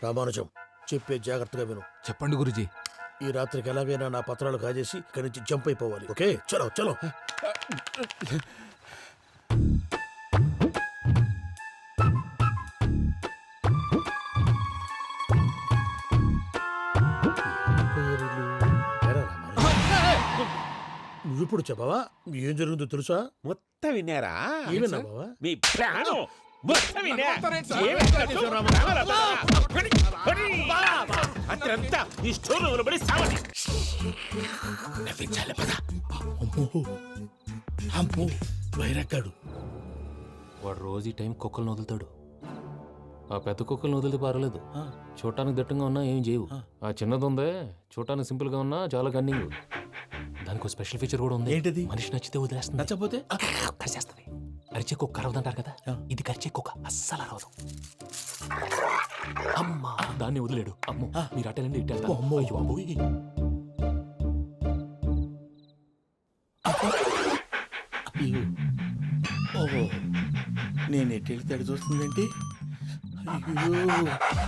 రామానుజం, చెప్పే జాగ్రత్తగా విను. చెప్పండి గురుజీ. ఈ రాత్రికి ఎలాగైనా నా పత్రాలు కాజేసి ఇక్కడి నుంచి జంప్ అయిపోవాలి. ఓకే, చలో చలో. నువ్విప్పుడు చెప్పవా ఏం జరుగుతుందో తెలుసా? మొత్తం విన్నారా? ఏమన్నా బావా? మీ ప్రాణం మొత్తం విన్నా. అత్రంతా ఈ స్టోర్ రూమ్ లో పడి సావని. నవ్వించాలి. పద. అమ్మో వైరక్కాడు. వాడు రోజు ఈ టైం కుక్కలను వదులుతాడు. ఆ పెద్ద కుక్కలను వదిలితే పర్లేదు, చూడటానికి దట్టంగా ఉన్నా ఏం చేయవు. ఆ చిన్నది ఉందే, చూడటానికి సింపుల్ గా ఉన్నా చాలా కన్నింగ్. దానికి ఒక స్పెషల్ ఫీచర్ కూడా ఉంది. ఏంటిది? మనిషి నచ్చితే వదిలేస్తుంది, నచ్చపోతే కరిచేస్తుంది. అరిచే కుక్క అరవదంటారు కదా, ఇది కరిచే కుక్క అస్సలు అరవదు. అమ్మా, దాన్ని వదిలేడు. అమ్మో, మీరు అటెండి ఇటు వెళ్తారు. అమ్మో. అయ్యో అబ్బోయ్. ఓహో, నేను ఎటు వెళ్తే అటు చూస్తుందేంటి? అయ్యో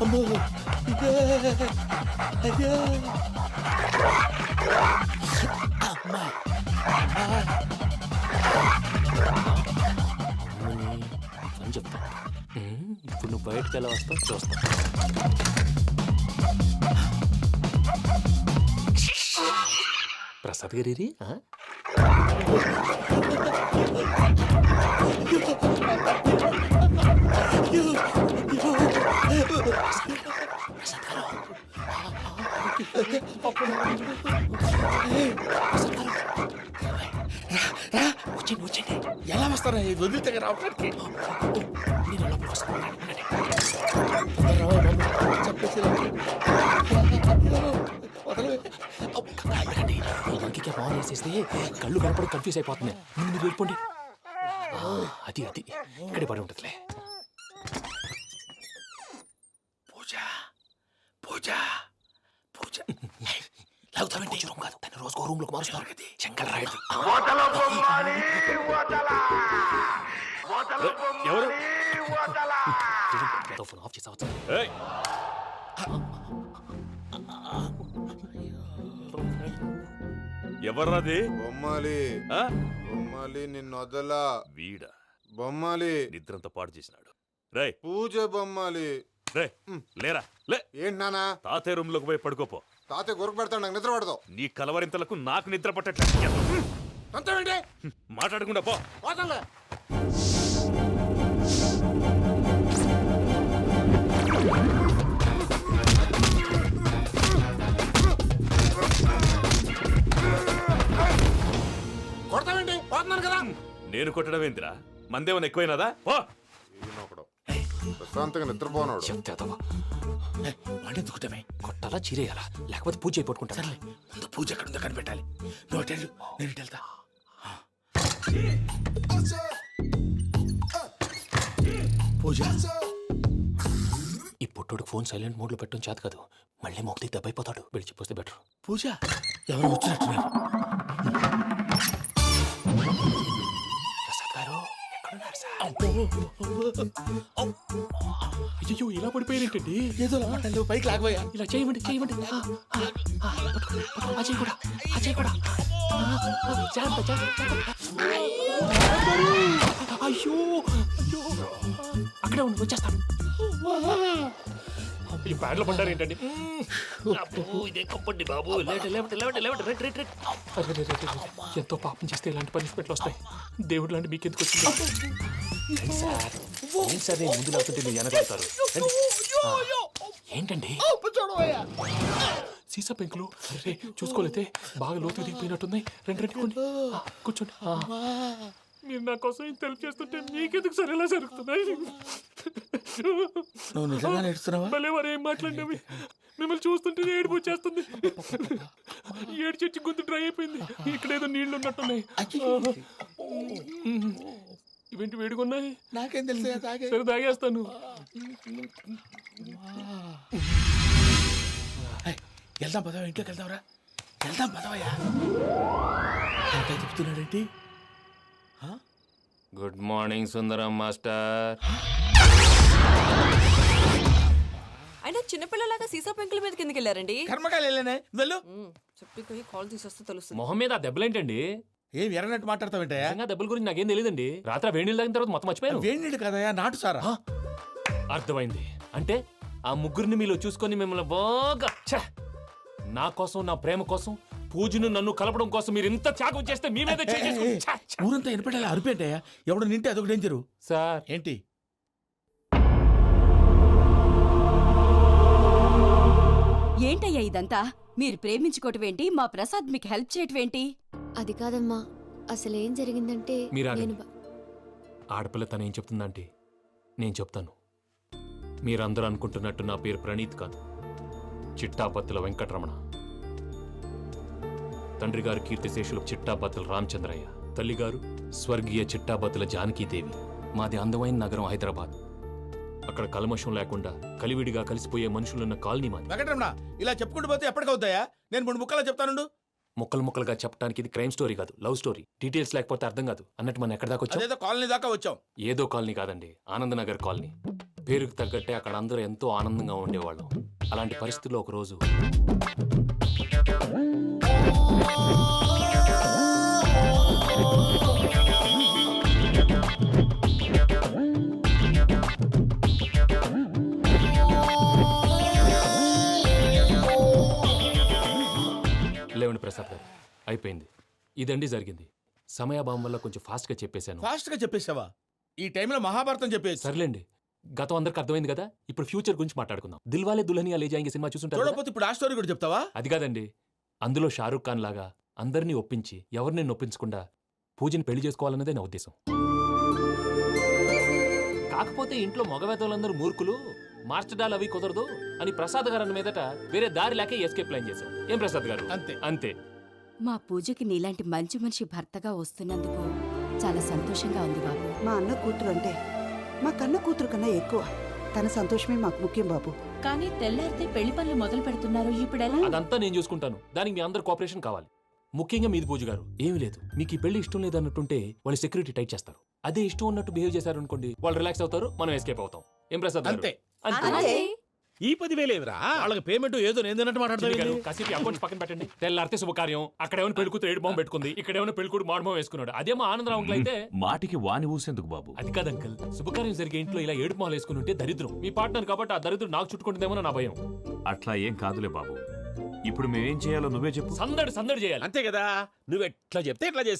అమ్మో, అయ్యో అమ్మా. అని చెప్తా. ఇప్పుడు నువ్వు బయటకు ఎలా వస్తావు చూస్తా. ప్రసాద్ గారి వచ్చండి. ఎలా వస్తారా? వదిలితే రావడానికి చెప్పేసి యాంకి ఆన్ వేసేస్తే కళ్ళు కనపడి కన్ఫ్యూజ్ అయిపోతున్నాయి. ముందు మీరు వెళ్ళిపోండి. అది ఇక్కడే పడి ఉంటుందిలే. పూజ పూజ పూజ లాగుతామంటే రూమ్ కాదు, తన రోజుకో రూమ్ లోకి మారుస్తున్నారు కదా శంకర్ రాయుడు. ఎవరు ఫోన్ ఆఫ్ చేసావచ్చు. ఎవర్రాది? బొమ్మాలి బొమ్మాలి నిన్ను వదలా. వీడా బొమ్మాలి నిద్రంతా పాడు చేసినాడు. రే పూజ బొమ్మాలి. రే లేరా లే. ఏంటి నానా? తాతయ్య రూమ్ లోకి పోయి పడుకోపో. తాతయ్య గురకు పెడతాడు, నాకు నిద్ర పడతావు. నీ కలవరింతలకు నాకు నిద్ర పట్టట్లేదు. అంతేంటి మాట్లాడకుండా పో. పోతాలే. కొడతావేంటి? పోతున్నాను కదా. నేను కొట్టడం ఏందిరా? మందేమన్నా ఎక్కువైనదా? పో. ప్రశాంతంగా నిద్రపోనాడు. వాడెందుకుంటామే? కొట్టాలా చీరేయాలా లేకపోతే పూజ అయిపోట్టుకుంటా. సర్లే, ముందు పూజ ఎక్కడ ఉందో కనిపెట్టాలి. నువ్వు వెళ్ళు, నేను ఇటు వెళ్తా. పూజ ఈ పుట్టోడికి ఫోన్ సైలెంట్ మోడ్ లో పెట్టడం చేత కాదు. మళ్ళీ మొక్కి దెబ్బైపోతాడు. వెళ్ళి చెప్పొస్తే బెటర్. పూజ ఎవరు వచ్చినట్టున్నారు. ప్రసాద్ గారు ఎక్కడున్నారు సార్? అయ్యో ఇలా పడిపోయారేంటండి? ఏదో మాటలు పైకి లాగబోయా. ఇలా చేయమండి చేయమండి. అజయ్ కూడా అజయ్ కూడా జాగ్రత్త జాగ్రత్త. అయ్యో అక్కడే ఉండి వచ్చేస్తాను. ఈ బ్యాడ్లో పడ్డారు ఏంటండి? ఇదే కప్పండి బాబు. ఎంతో పాపం చేస్తే ఇలాంటి పనిష్మెంట్లు వస్తాయి. దేవుడు లాంటి మీకెందుకు వచ్చింది సార్? ఏం సార్ నేను ముందు లేకుంటే మీరు వెనకాడతారు. ఏంటండి సీసా పెంకులు? చూసుకోలేతే బాగా లోతు దిగిపోయినట్టున్నాయి. రెండు కూర్చోండి. మీరు నా కోసం ఇంత హెల్ప్ చేస్తుంటే మీకెందుకు సరే ఎలా జరుగుతున్నాయి? నువ్వు నిజంగా నేర్చుతున్నావా? భలే వారు ఏం మాట్లాడినవి. మిమ్మల్ని చూస్తుంటే ఏడుపు వచ్చేస్తుంది. ఏడు చెట్టు గొంతు డ్రై అయిపోయింది. ఇక్కడ ఏదో నీళ్లు ఉన్నట్టున్నాయి. ఇవేంటి వేడుకున్నాయి? నాకేం తెలుసు. సరే తాగేస్తాను. వెళ్దాం పదవా, ఇంట్లోకి వెళ్దాంరా. వెళ్దాం పదవయ్యా. చెప్తున్నాడేంటి? Good morning Sundaram master. అయినా చిన్నపిల్లలాగా సీసా పెంకుల మీద కిందకి వెళ్ళారండి. కర్మకాయలు వెళ్ళానే. వెళ్ళు. చెప్పి కాల్ తీసేస్తే తెలుస్తుంది. మొహం మీద ఆ దెబ్బలేంటండి? ఏం ఎర్రనట్టు మాట్లాడతావేంటయ్యా? దెబ్బల గురించి నాకేం తెలియదండి. రాత్రి వేడి నీళ్ళు తాగిన తర్వాత మొత్తం మర్చిపోయాను. వేడి నీళ్ళు కదయ్యా, నాటు సారా. అర్థమైంది. అంటే ఆ ముగ్గురిని మీలో చూసుకొని మిమ్మల్ని బాగా నా కోసం నా ప్రేమ కోసం పూజను నన్ను కలపడం కోసం మీరు ఇంత త్యాగం చేస్తే మీ మీద ఊరంతా వినపడేలా అరిపేంటయ్యా. ఎవడు నింటే అదొక డేంజరు. సార్ ఏంటి? ఏంటయ్యా ఇదంతా? మీరు ప్రేమించుకోవటం ఏంటి? మా ప్రసాద్ మీకు హెల్ప్ చేయటం ఏంటి? అది కాదమ్మా, అసలు ఏం జరిగిందంటే ఆడపిల్ల తను ఏం చెప్తుందంటే నేను చెప్తాను. మీరందరూ అనుకుంటున్నట్టు నా పేరు ప్రణీత్ కాదు, చిట్టాపత్తుల వెంకటరమణ. తండ్రి గారు కీర్తిశేషులు చిట్టాపత్తుల రామచంద్రయ్య, తల్లిగారు స్వర్గీయ చిట్టాపత్తుల జానకీదేవి. మాది అందమైన నగరం హైదరాబాద్. అక్కడ కల్మషం లేకుండా కలివిడిగా కలిసిపోయే మనుషులున్న కాలనీ మాది. వెంకటరమణ, ఇలా చెప్పుకుంటూ పోతే ఎప్పటికవుతాయా? నేను 3 ముక్కలా చెప్తానుండు. ముక్కలు ముక్కలుగా చెప్పడానికి ఇది క్రైమ్ స్టోరీ కాదు, లవ్ స్టోరీ. డీటెయిల్స్ లేకపోతే అర్థం కాదు. అన్నట్టు మనం ఎక్కడ దాకా వచ్చాం? ఏదో కాలనీ దాకా వచ్చాం. ఏదో కాలనీ కాదండి, ఆనందనగర్ కాలనీ. పేరుకు తగ్గట్టే అక్కడ అందరూ ఎంతో ఆనందంగా ఉండేవాళ్ళం. అలాంటి పరిస్థితుల్లో ఒకరోజు లేవండి ప్రసాద్ గారు, అయిపోయింది. ఇదండి జరిగింది. సమయాభావం వల్ల కొంచెం ఫాస్ట్గా చెప్పేశాను. ఫాస్ట్గా చెప్పేశావా? ఈ టైంలో మహాభారతం చెప్పేసి. సర్లేండి, గతం అందరికి అర్థమైంది కదా. ఇప్పుడు ఫ్యూచర్ గురించి మాట్లాడుకుందాం. దిల్వాలే దుల్హనియా లే జాయేంగే సినిమా చూసుంటారు. చూడకపోతే ఇప్పుడు ఆ స్టోరీ కూడా చెప్తావా? అది కాదండి, అందులో షారూఖ్ ఖాన్ లాగా అందరినీ ఒప్పించి ఎవరిని నొప్పించకుండా పూజని పెళ్లి చేసుకోవాలన్నదే నా ఉద్దేశం. కాకపోతే ఇంట్లో మగవేతలందరూ మూర్ఖులు, మార్చడాలు అవి కుదరదు అని ప్రసాద్ గారు అన్న మీదట వేరే దారి లేక ఎస్కేప్ ప్లాన్ చేశాం. ఏం ప్రసాద్ గారు? అంతే అంతే. మా పూజకి నీలాంటి మంచి మనిషి భర్తగా వస్తున్నందుకు చాలా సంతోషంగా ఉంది బాబు. మా అన్న కూతురు అంటే మా కన్న కూతురు కన్నా ఎక్కువ. తన సంతోషమే మాకు ముఖ్యం బాబు. కానీ తెల్లారితే పెళ్లి పనులు మొదలు పెడుతున్నారు, ఇప్పుడెలా? అదంతా నేను చూసుకుంటాను. దానికి మీ అందరు కోఆపరేషన్ కావాలి. ముఖ్యంగా మీది పూజ గారు. ఏమీ లేదు, మీకు ఈ పెళ్లి ఇష్టం లేదన్నట్టుంటే వాళ్ళు సెక్యూరిటీ టైట్ చేస్తారు. అదే ఇష్టం ఉన్నట్టు బిహేవ్ చేశారు అనుకోండి, వాళ్ళు రిలాక్స్ అవుతారు, మనం ఎస్కేప్ అవుతాం. ఏం ప్రసాద్ గారు? అంతే. అంతే. ఈ 10,000 ఏమిరా? వాళ్ళకి పేమెంట్ ఏదో నేను మాట్లాడతాను. కాసేపు అకౌంట్స్ పక్కన పెట్టండి. తెల్లారితే శుభకార్యం. అక్కడేమైనా పెళ్లి కూతురు ఏడు మొహం పెట్టుకుంది, ఇక్కడేమైనా పెళ్లి కూతురు మాడు మొహం వేసుకున్నాడు. అదేమో ఆనందరావు అంకుల్ అయితే మాటికి వాని ఊసేందుకు బాబు? అది కాదు అంకుల్, శుభకార్యం జరిగే ఇంట్లో ఇలా ఏడు మొహలు వేసుకుని ఉంటే దరిద్రం. మీ పార్ట్నర్ కాబట్టి ఆ దరిద్రం నాకు చుట్టుకుంటుందేమో నా భయం. అట్లా ఏం కాదులే బాబు. ఇప్పుడు మేమేం చేయాలో నువ్వే చెప్పు. సందడి సందడి చేయాలి. అంతే కదా, నువ్వు ఎట్లా చెప్తే ఎట్లా చేస్తా.